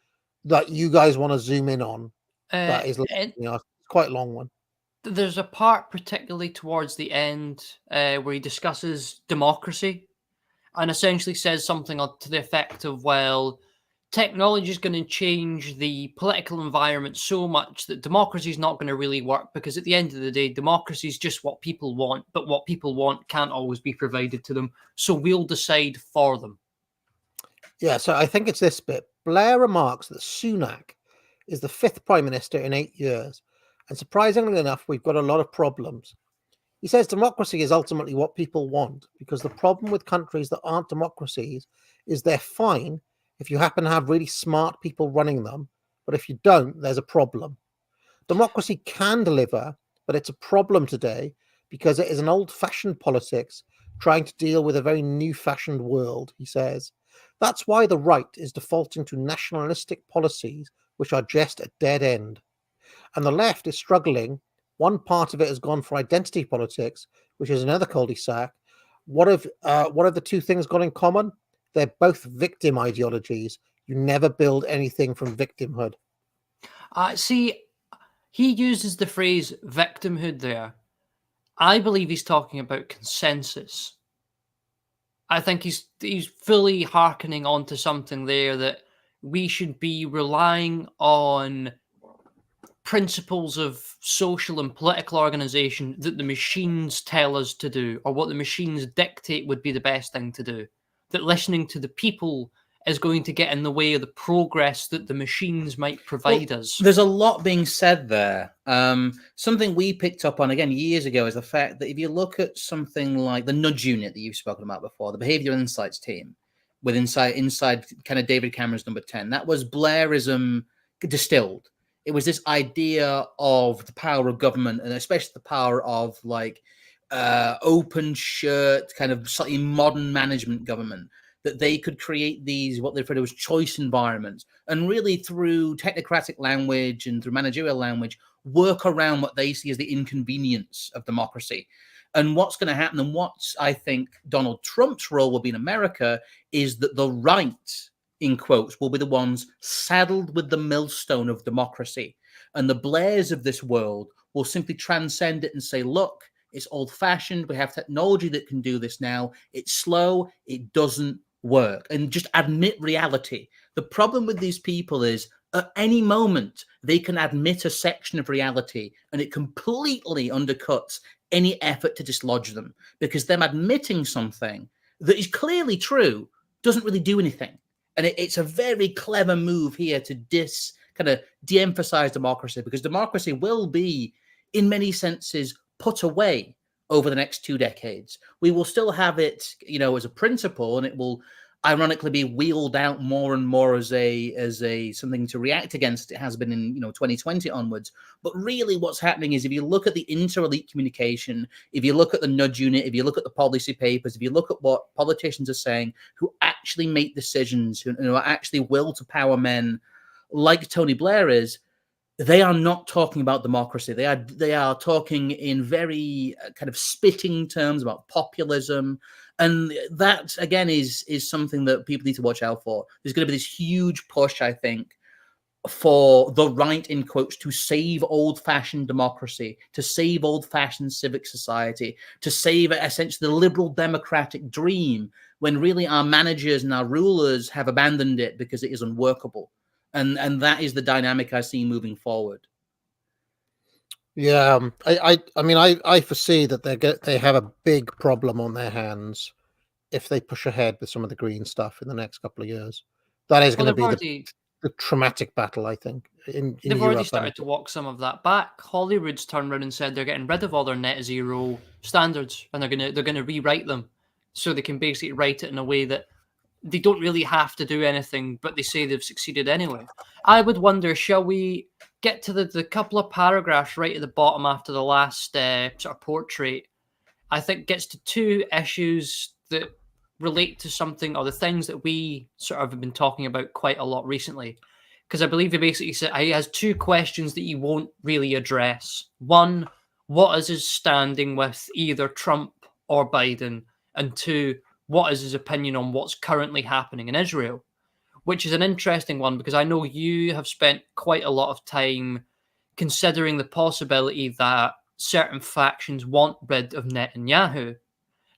that you guys want to zoom in on? That is quite a long one. There's a part particularly towards the end where he discusses democracy and essentially says something to the effect of, well, technology is going to change the political environment so much that democracy is not going to really work, because at the end of the day, democracy is just what people want, but what people want can't always be provided to them. So we'll decide for them. Yeah, so I think it's this bit. Blair remarks that Sunak is the 5th Prime Minister in 8 years, and surprisingly enough, we've got a lot of problems. He says democracy is ultimately what people want, because the problem with countries that aren't democracies is they're fine if you happen to have really smart people running them, but if you don't, there's a problem. Democracy can deliver, but it's a problem today because it is an old-fashioned politics trying to deal with a very new-fashioned world, he says. That's why the right is defaulting to nationalistic policies which are just a dead end. And the left is struggling. One part of it has gone for identity politics, which is another cul-de-sac. What have the two things got in common? They're both victim ideologies. You never build anything from victimhood. See, he uses the phrase victimhood there. I believe he's talking about consensus. I think he's fully hearkening on to something there, that we should be relying on principles of social and political organization that the machines tell us to do, or what the machines dictate would be the best thing to do. That listening to the people is going to get in the way of the progress that the machines might provide us. There's a lot being said there. Something we picked up on again years ago is the fact that if you look at something like the nudge unit that you've spoken about before, the behavioral insights team, with inside kind of David Cameron's number 10, that was Blairism distilled. It was this idea of the power of government, and especially the power of, like, open shirt, kind of slightly modern management government, that they could create these, what they refer to as choice environments, and really through technocratic language and through managerial language, work around what they see as the inconvenience of democracy. And what's going to happen, and what I think Donald Trump's role will be in America, is that the right, in quotes, will be the ones saddled with the millstone of democracy. And the Blairs of this world will simply transcend it and say, look, it's old-fashioned. We have technology that can do this now. It's slow. It doesn't work. And just admit reality. The problem with these people is at any moment, they can admit a section of reality, and it completely undercuts any effort to dislodge them, because them admitting something that is clearly true doesn't really do anything. And it's a very clever move here to kind of de-emphasize democracy, because democracy will be, in many senses, put away over the next 2 decades. We will still have it, as a principle, and it will ironically be wheeled out more and more as a something to react against. It has been in 2020 onwards. But really what's happening is, if you look at the inter-elite communication, if you look at the nudge unit, if you look at the policy papers, if you look at what politicians are saying, who actually make decisions, who are actually will to power men like Tony Blair is, they are not talking about democracy. They are talking in very kind of spitting terms about populism. And that, again, is something that people need to watch out for. There's going to be this huge push, I think, for the right, in quotes, to save old-fashioned democracy, to save old-fashioned civic society, to save essentially the liberal democratic dream, when really our managers and our rulers have abandoned it because it is unworkable. And that is the dynamic I see moving forward. Yeah, I mean, I foresee that they have a big problem on their hands if they push ahead with some of the green stuff in the next couple of years. That is going to be the traumatic battle, I think. They've already started to walk some of that back. Hollywood's turned around and said they're getting rid of all their net zero standards, and they're gonna rewrite them, so they can basically write it in a way that they don't really have to do anything, but they say they've succeeded anyway. I would wonder, shall we get to the couple of paragraphs right at the bottom after the last sort of portrait? I think gets to 2 issues that relate to something, or the things that we sort of have been talking about quite a lot recently. Because I believe he basically said he has 2 questions that he won't really address. One, what is his standing with either Trump or Biden? And 2, what is his opinion on what's currently happening in Israel? Which is an interesting one, because I know you have spent quite a lot of time considering the possibility that certain factions want rid of Netanyahu.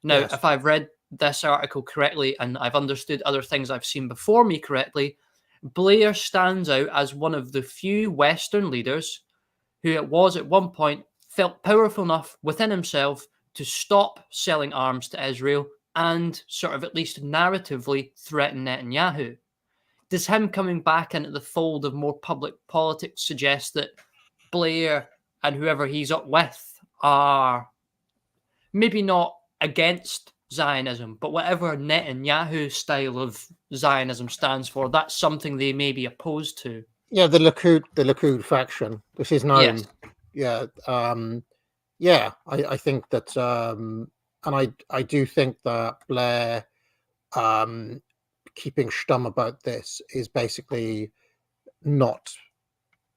Now, Yes. If I've read this article correctly, and I've understood other things I've seen before me correctly, Blair stands out as one of the few Western leaders who at one point felt powerful enough within himself to stop selling arms to Israel and sort of at least narratively threaten Netanyahu. Does him coming back into the fold of more public politics suggest that Blair and whoever he's up with are maybe not against Zionism, but whatever Netanyahu style of Zionism stands for, that's something they may be opposed to? Yeah, the Likud faction, which is known. Yes. Yeah, I think that, and I do think that Blair keeping stum about this is basically not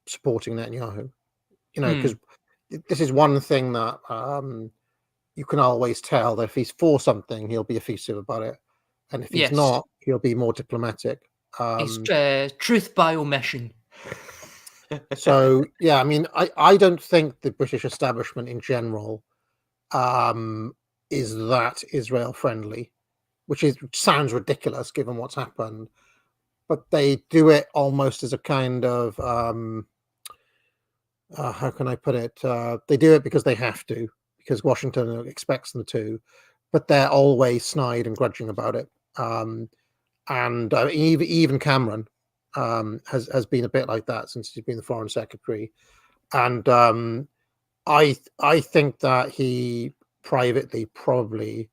supporting Netanyahu. Because this is one thing that you can always tell that if he's for something, he'll be effusive about it, and if he's not, he'll be more diplomatic. He's truth by omission. So yeah, I mean, I don't think the British establishment in general is that Israel friendly, which sounds ridiculous given what's happened, but they do it almost as a kind of how can I put it? They do it because they have to, because Washington expects them to, but they're always snide and grudging about it. And even Cameron has been a bit like that since he's been the foreign secretary. And I think that he privately probably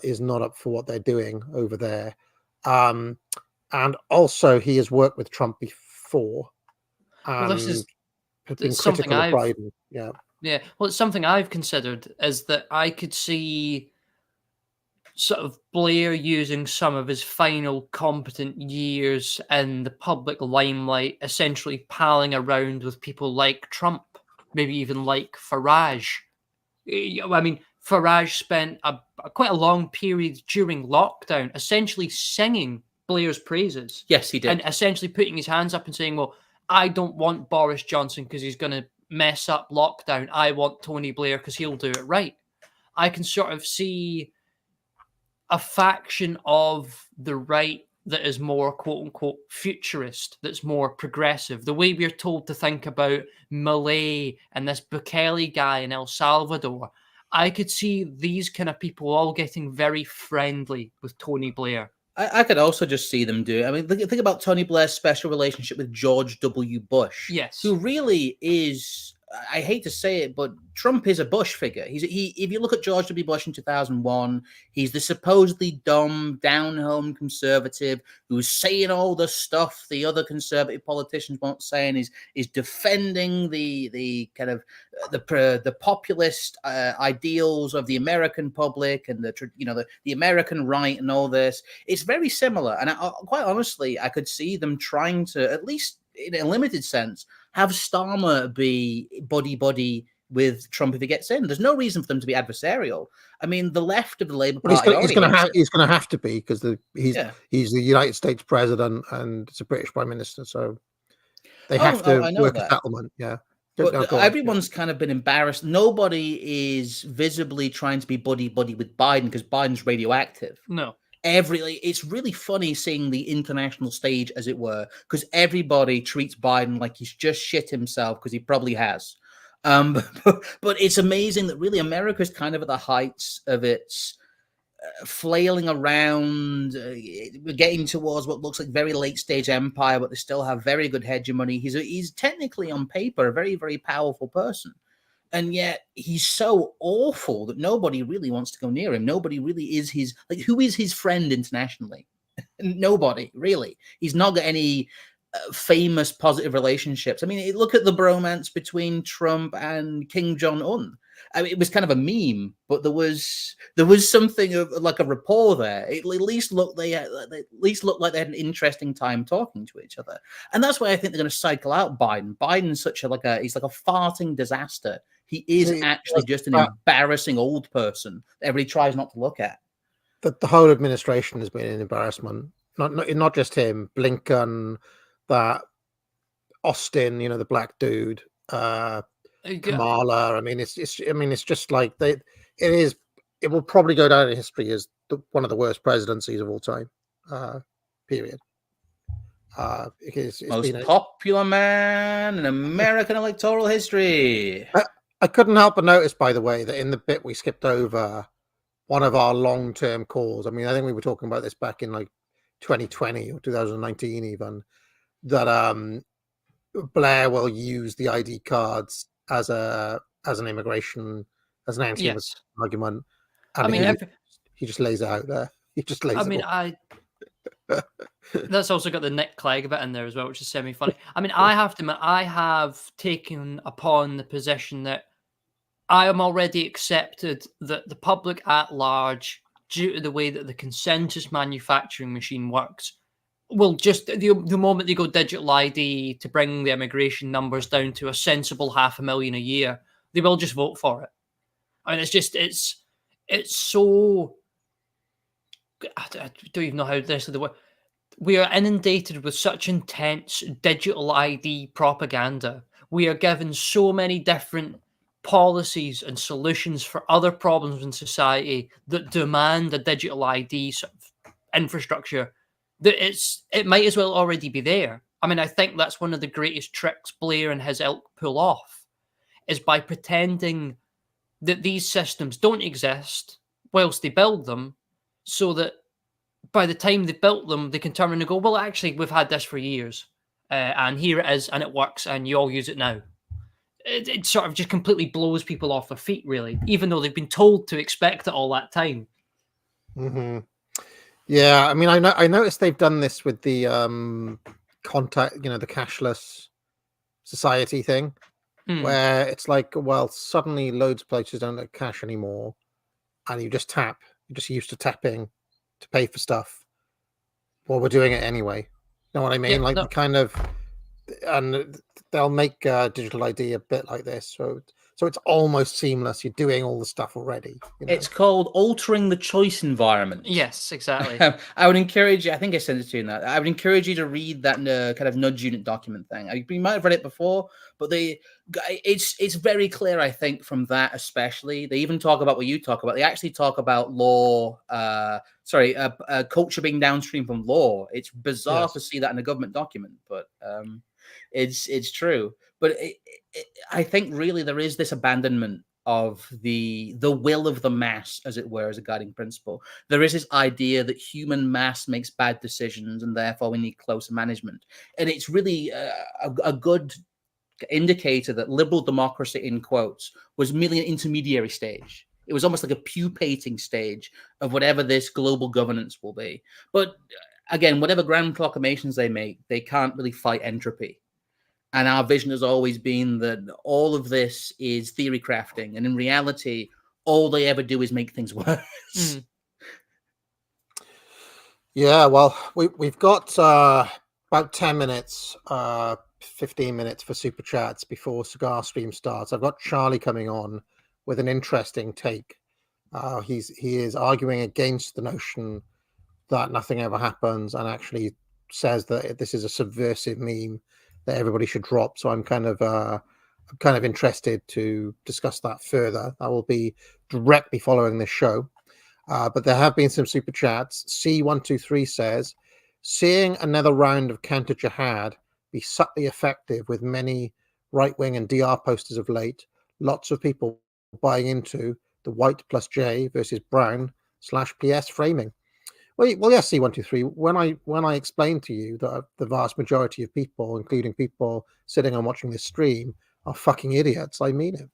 is not up for what they're doing over there. And also he has worked with Trump before. And Well, this is has been something critical of Biden. Yeah. Yeah, well, it's something I've considered is that I could see sort of Blair using some of his final competent years in the public limelight, essentially palling around with people like Trump, maybe even like Farage. I mean, Farage spent quite a long period during lockdown essentially singing Blair's praises. Yes, he did. And essentially putting his hands up and saying, well, I don't want Boris Johnson because he's going to mess up lockdown. I want Tony Blair because he'll do it right. I can sort of see a faction of the right that is more quote unquote futurist, that's more progressive. The way we're told to think about Malay and this Bukele guy in El Salvador, I could see these kind of people all getting very friendly with Tony Blair. I could also just see them do it. I mean, think about Tony Blair's special relationship with George W. Bush. Yes. Who really is, I hate to say it, but Trump is a Bush figure. If you look at George W. Bush in 2001, he's the supposedly dumb, down-home conservative who's saying all the stuff the other conservative politicians won't say, and is defending the kind of the populist ideals of the American public and the American right and all this. It's very similar, and quite honestly, I could see them trying to, at least in a limited sense, have Starmer be buddy with Trump if he gets in. There's no reason for them to be adversarial. I mean, the left of the Labour Party. He's going to have to be because he's the United States president and it's a British prime minister, so they have to work a settlement. Yeah. But everyone's kind of been embarrassed. Nobody is visibly trying to be buddy with Biden because Biden's radioactive. No. It's really funny seeing the international stage, as it were, because everybody treats Biden like he's just shit himself, because he probably has. But it's amazing that really America's kind of at the heights of its flailing around, getting towards what looks like very late stage empire, but they still have very good hegemony. He's technically on paper a very, very powerful person. And yet he's so awful that nobody really wants to go near him. Nobody really is who is his friend internationally? Nobody, really. He's not got any famous positive relationships. I mean, look at the bromance between Trump and Kim Jong-un. I mean, it was kind of a meme, but there was something of like a rapport there. It at least looked like they had an interesting time talking to each other, and that's why I think they're going to cycle out Biden. Biden's he's like a farting disaster. He is actually just an embarrassing old person that everybody tries not to look at. The whole administration has been an embarrassment. Not just him, Blinken, that Austin, the black dude. Kamala. I mean, it's just like it will probably go down in history as one of the worst presidencies of all time. Period. It's most popular man in American electoral history. I couldn't help but notice, by the way, that in the bit we skipped over one of our long-term calls. I mean, I think we were talking about this back in like 2020 or 2019, even that Blair will use the ID cards as an immigration, as an anti-immigration argument. And he just lays it out there. He just lays it out. That's also got the Nick Clegg bit in there as well, which is semi-funny. I mean, I have to admit, I have taken upon the position that I am already accepted that the public at large, due to the way that the consensus manufacturing machine works, will just, the moment they go digital ID to bring the immigration numbers down to a sensible 500,000 a year, they will just vote for it. I mean, it's so, I don't even know how this is the word. We are inundated with such intense digital ID propaganda. We are given so many different policies and solutions for other problems in society that demand a digital ID sort of infrastructure that it might as well already be there. I mean, I think that's one of the greatest tricks Blair and his ilk pull off, is by pretending that these systems don't exist whilst they build them, so that by the time they built them, they can turn around and go, well, actually, we've had this for years, and here it is, and it works, and you all use it now. It sort of just completely blows people off their feet, really, even though they've been told to expect it all that time. Mm-hmm. Yeah, I mean, I noticed they've done this with the contact, the cashless society thing. where it's like, well, suddenly loads of places don't have cash anymore, and you just tap. You're just used to tapping to pay for stuff. Well, we're doing it anyway. You know what I mean? Yeah, like no. the kind of, and they'll make digital ID a bit like this, so it's almost seamless. You're doing all the stuff already. You know? It's called altering the choice environment. Yes, exactly. I would encourage you. I think I sent it to you in that. I would encourage you to read that kind of nudge unit document thing. You might have read it before, but it's very clear. I think from that especially, they even talk about what you talk about. They actually talk about law. Culture being downstream from law. It's bizarre to see that in a government document, but it's true. But I think really there is this abandonment of the will of the mass, as it were, as a guiding principle. There is this idea that human mass makes bad decisions, and therefore we need closer management. And it's really a good indicator that liberal democracy, in quotes, was merely an intermediary stage. It was almost like a pupating stage of whatever this global governance will be. But again, whatever grand proclamations they make, they can't really fight entropy. And our vision has always been that all of this is theory crafting. And in reality, all they ever do is make things worse. Yeah, well, we've got about 10 minutes, 15 minutes for super chats before Cigar Stream starts. I've got Charlie coming on with an interesting take. He is arguing against the notion that nothing ever happens, and actually says that this is a subversive meme that everybody should drop. So I'm kind of interested to discuss that further. That will be directly following this show. But there have been some super chats. C123 says, seeing another round of counter jihad be subtly effective with many right-wing and DR posters of late, lots of people buying into the white plus J versus brown /PS framing. Well, yes, C123. When I explained to you that the vast majority of people, including people sitting and watching this stream, are fucking idiots, I mean it.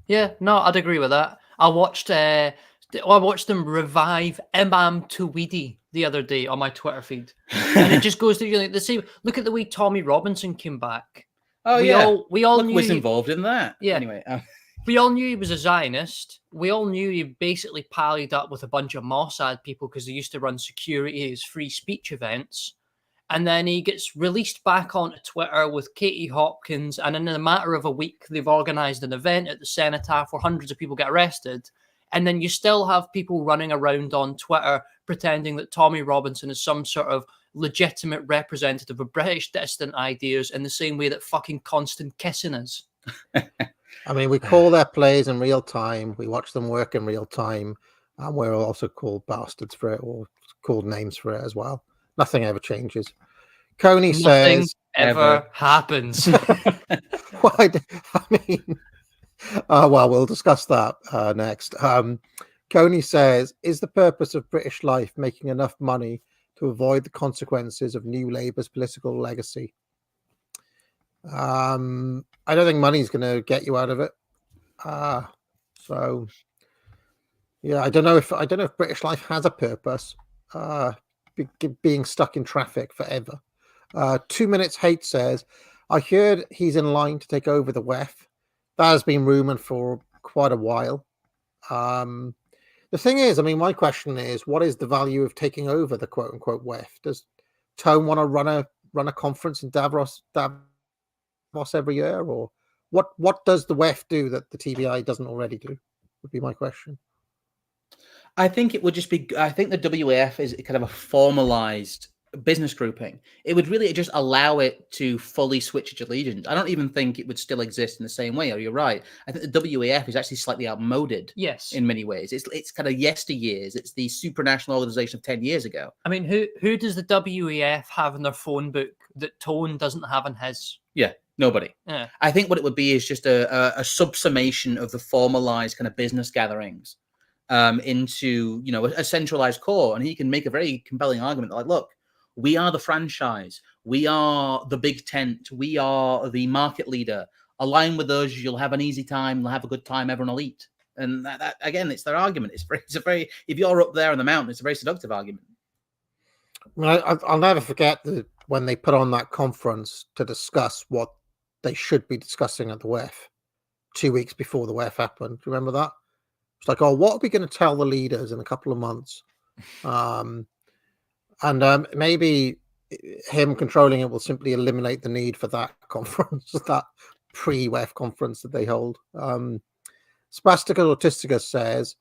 Yeah, no, I'd agree with that. I watched them revive Imam Tweedy the other day on my Twitter feed, and it just goes to the same. Look at the way Tommy Robinson came back. Oh, we all knew was involved in that. Yeah. Anyway. We all knew he was a Zionist. We all knew he basically pallied up with a bunch of Mossad people because they used to run security at his free speech events. And then he gets released back onto Twitter with Katie Hopkins. And in a matter of a week, they've organized an event at the Cenotaph where hundreds of people get arrested. And then you still have people running around on Twitter pretending that Tommy Robinson is some sort of legitimate representative of British dissident ideas in the same way that fucking Constant Kissing is. I mean, we call their plays in real time. We watch them work in real time. And we're also called bastards for it, or called names for it as well. Nothing ever changes. Coney Nothing says... ever happens. Why? I mean... well, we'll discuss that next. Coney says, is the purpose of British life making enough money to avoid the consequences of New Labour's political legacy? I don't think money's going to get you out of it. So, yeah, I don't know if British life has a purpose. Being stuck in traffic forever. 2 Minutes Hate says, I heard he's in line to take over the WEF. That has been rumored for quite a while. The thing is, I mean, my question is, what is the value of taking over the quote unquote WEF? Does Tone want to run a conference in Davos every year, or what does the WEF do that the TBI doesn't already do? Would be my question. I think it would just be. I think the WEF is kind of a formalized business grouping. It would really just allow it to fully switch its allegiance. I don't even think it would still exist in the same way. You're right. I think the WEF is actually slightly outmoded. Yes, in many ways, it's kind of yesteryears. It's the supranational organization of 10 years ago. I mean, who does the WEF have in their phone book that Tone doesn't have in his? Yeah. Nobody. Yeah. I think what it would be is just a subsummation of the formalized kind of business gatherings into, a centralized core. And he can make a very compelling argument that, like, look, we are the franchise. We are the big tent. We are the market leader. Align with us. You'll have an easy time. You'll have a good time. Everyone will eat. And that again, it's their argument. It's a very, if you're up there on the mountain, it's a very seductive argument. I'll never forget when they put on that conference to discuss what they should be discussing at the WEF 2 weeks before the WEF happened. Do you remember that? It's like, oh, what are we going to tell the leaders in a couple of months? Maybe him controlling it will simply eliminate the need for that conference, that pre-WEF conference that they hold. Spastica Autisticus says,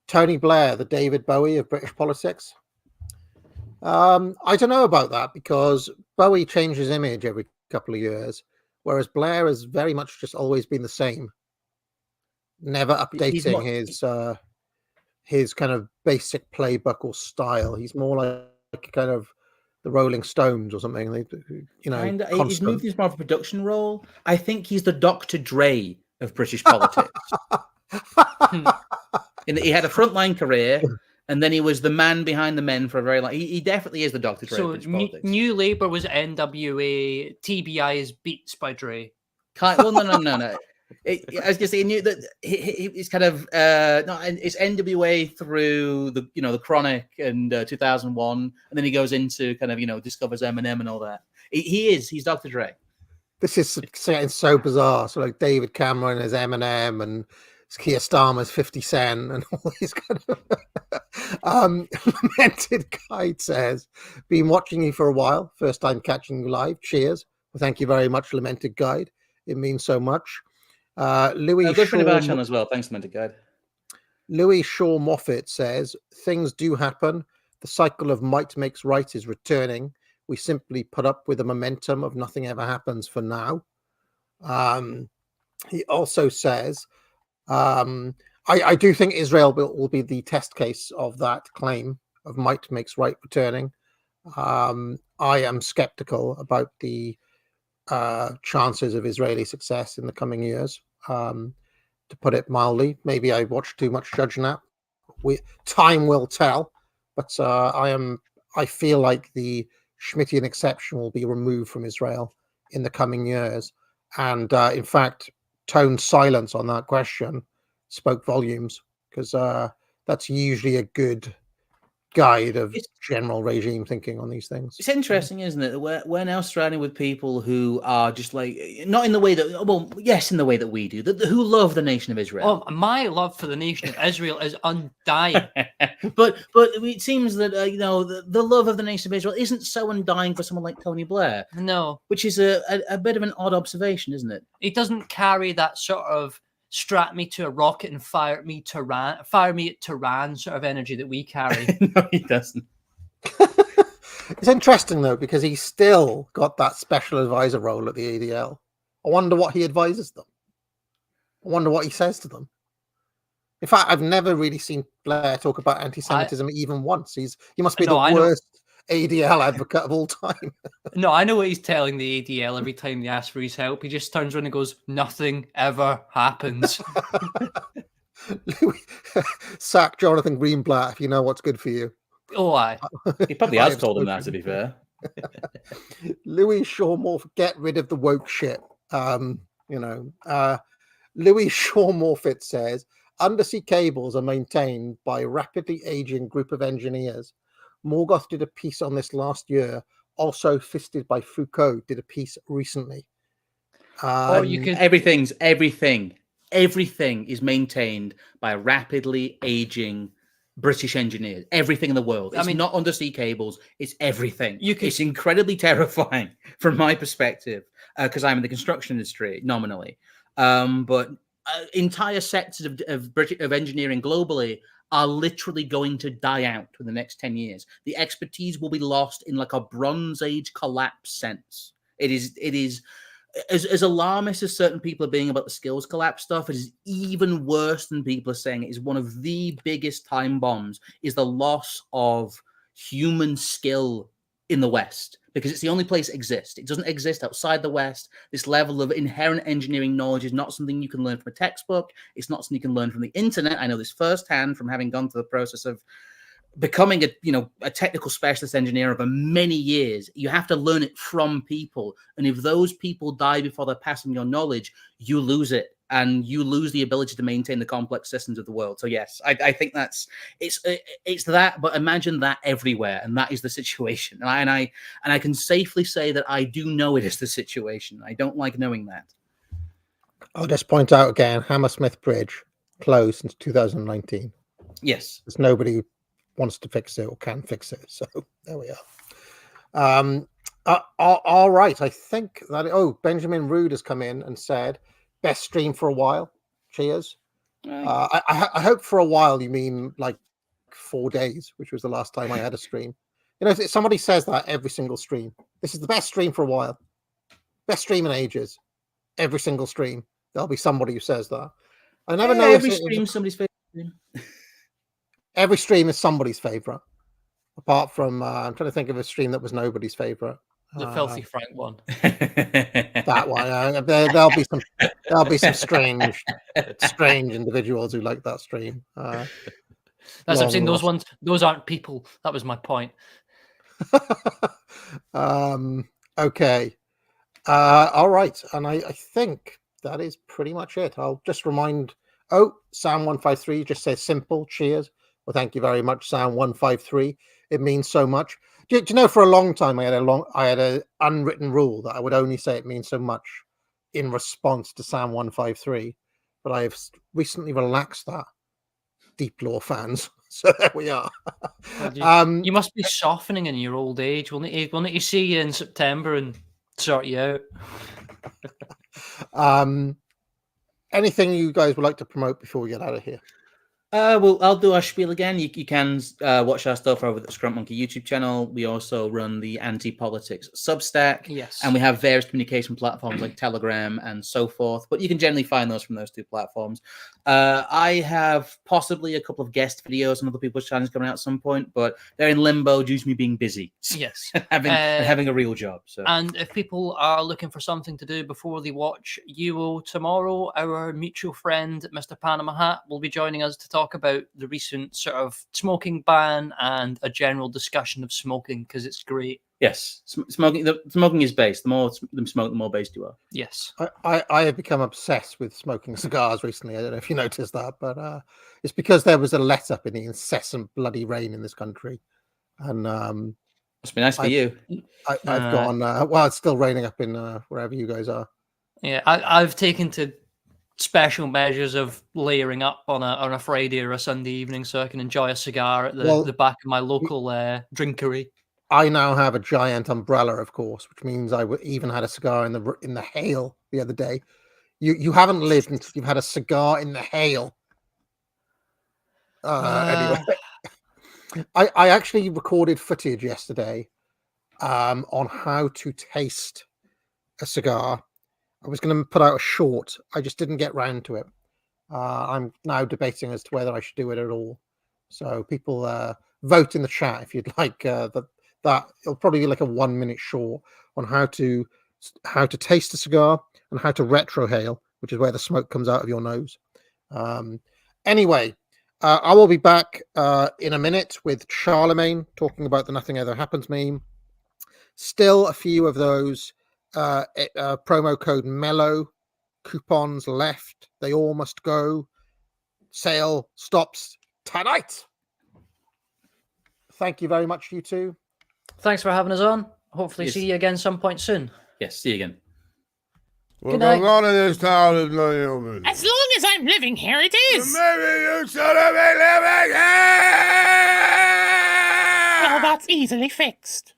Tony Blair, the David Bowie of British politics. I don't know about that, because Bowie changed his image every couple of years, whereas Blair has very much just always been the same, never updating his kind of basic playbook or style. He's more like kind of the Rolling Stones or something. He's moved into more of a production role. I think he's the Dr. Dre of British politics. In that he had a frontline career, and then he was the man behind the men for a very long. He definitely is the Dr. Dre of British politics. New Labour was NWA. TBI is Beats by Dre. No. I was just saying, he knew that he's kind of it's NWA through the Chronic and 2001, and then he goes into kind of discovers Eminem and all that. He's Dr. Dre. This is getting so bizarre. So like David Cameron is Eminem and Keir Starmer's 50 Cent and all these kind of Lamented Guide says, been watching you for a while, first time catching you live. Cheers. Well, thank you very much, Lamented Guide. It means so much. Louis good for the Bashan as well. Thanks, Lamented Guide. Louis Shaw Moffat says, things do happen. The cycle of might makes right is returning. We simply put up with the momentum of nothing ever happens for now. He also says, I do think Israel will be the test case of that claim of might makes right returning. I am skeptical about the chances of Israeli success in the coming years. To put it mildly, maybe I watched too much Judge Nap. Time will tell, but I feel like the Schmittian exception will be removed from Israel in the coming years. And in fact, Tone's silence on that question spoke volumes, because that's usually a good guide of general regime thinking on these things. It's interesting, isn't it? We're now surrounded with people who are just like, not in the way that, well, yes, in the way that we do, who love the nation of Israel. Oh, my love for the nation of Israel is undying. but it seems that the love of the nation of Israel isn't so undying for someone like Tony Blair. No, which is a bit of an odd observation, isn't it? He doesn't carry that sort of strap me to a rocket and fire me at Tehran sort of energy that we carry. No, he doesn't. It's interesting though, because he's still got that special advisor role at the ADL. I wonder what he advises them. I wonder what he says to them. In fact, I've never really seen Blair talk about anti-Semitism even once. He must be the worst ADL advocate of all time. No, I know what he's telling the ADL every time they ask for his help. He just turns around and goes, nothing ever happens. Sack Jonathan Greenblatt if you know what's good for you. Oh, aye. He probably has told him that, to be fair. Louis Shawmore, get rid of the woke shit. Louis Shaw Morfitt says, undersea cables are maintained by a rapidly aging group of engineers. Morgoth did a piece on this last year. Also, Fisted by Foucault did a piece recently. Everything is maintained by rapidly aging British engineers. Everything in the world. It's not undersea cables. It's everything. It's incredibly terrifying from my perspective, because I'm in the construction industry nominally. But entire sectors of engineering globally are literally going to die out in the next 10 years. The expertise will be lost in like a Bronze Age collapse sense. It is as alarmist as certain people are being about the skills collapse stuff. It is even worse than people are saying. It is one of the biggest time bombs, is the loss of human skill in the West, because it's the only place it exists. It doesn't exist outside the West. This level of inherent engineering knowledge is not something you can learn from a textbook. It's not something you can learn from the internet. I know this firsthand from having gone through the process of becoming a technical specialist engineer over many years. You have to learn it from people. And if those people die before they're passing your knowledge, you lose it. and you lose the ability to maintain the complex systems of the world. So yes, I think it's that, but imagine that everywhere, and that is the situation. And I can safely say that I do know it is the situation. I don't like knowing that. I'll just point out again, Hammersmith Bridge closed since 2019. Yes. Because nobody wants to fix it or can fix it. So there we are. All right. I think that, Benjamin Rood has come in and said, best stream for a while. Cheers. I hope for a while you mean like 4 days, which was the last time I had a stream. You know, if somebody says that every single stream, this is the best stream for a while. Best stream in ages. Every single stream. There'll be somebody who says that. I never know. Every stream somebody's favorite stream. Every stream is somebody's favorite. Apart from, I'm trying to think of a stream that was nobody's favorite. The Filthy Frank one. That one. There'll be some strange individuals who like that stream. That's what I'm saying. Those aren't people. That was my point. Okay. All right. And I think that is pretty much it. I'll just remind. Sam153 just says simple. Cheers. Well, thank you very much, Sam153. It means so much. Do you know, for a long time I had an unwritten rule that I would only say it means so much in response to Sam153, but I have recently relaxed that. Deep Law fans. So there we are. You must be softening in your old age. We'll need to see you in September and sort you out. Anything you guys would like to promote before we get out of here? Well, I'll do our spiel again. You can watch our stuff over at the Scrump Monkey YouTube channel. We also run the Anti-Politics Substack. Yes. And we have various communication platforms like Telegram and so forth. But you can generally find those from those two platforms. I have possibly a couple of guest videos on other people's channels coming out at some point, but they're in limbo due to me being busy. Yes. having a real job. So. And if people are looking for something to do before they watch UO tomorrow, our mutual friend, Mr. Panama Hat, will be joining us to talk about the recent sort of smoking ban and a general discussion of smoking, because it's great. Yes, smoking is base. The more them smoke, the more based you are. Yes. I have become obsessed with smoking cigars recently. I don't know if you noticed that, but it's because there was a let-up in the incessant bloody rain in this country. And must be nice for you. I've gone, well, it's still raining up in wherever you guys are. Yeah, I've taken to special measures of layering up on a Friday or a Sunday evening so I can enjoy a cigar at the back of my local drinkery. I now have a giant umbrella, of course, which means I even had a cigar in the hail the other day. You haven't lived until you've had a cigar in the hail. Anyway, I actually recorded footage yesterday on how to taste a cigar. I was going to put out a short. I just didn't get round to it. I'm now debating as to whether I should do it at all. So people vote in the chat if you'd like that. It'll probably be like a 1 minute short on how to taste a cigar and how to retrohale, which is where the smoke comes out of your nose. Anyway, I will be back in a minute with Charlemagne talking about the Nothing Ever Happens meme. Still a few of those promo code MELLOW coupons left. They all must go. Sale stops tonight. Thank you very much, you two. Thanks for having us on. Hopefully see you again some point soon. Yes, see you again. Good night. As long as I'm living here, it is. Maybe you should have been living here. Well, that's easily fixed.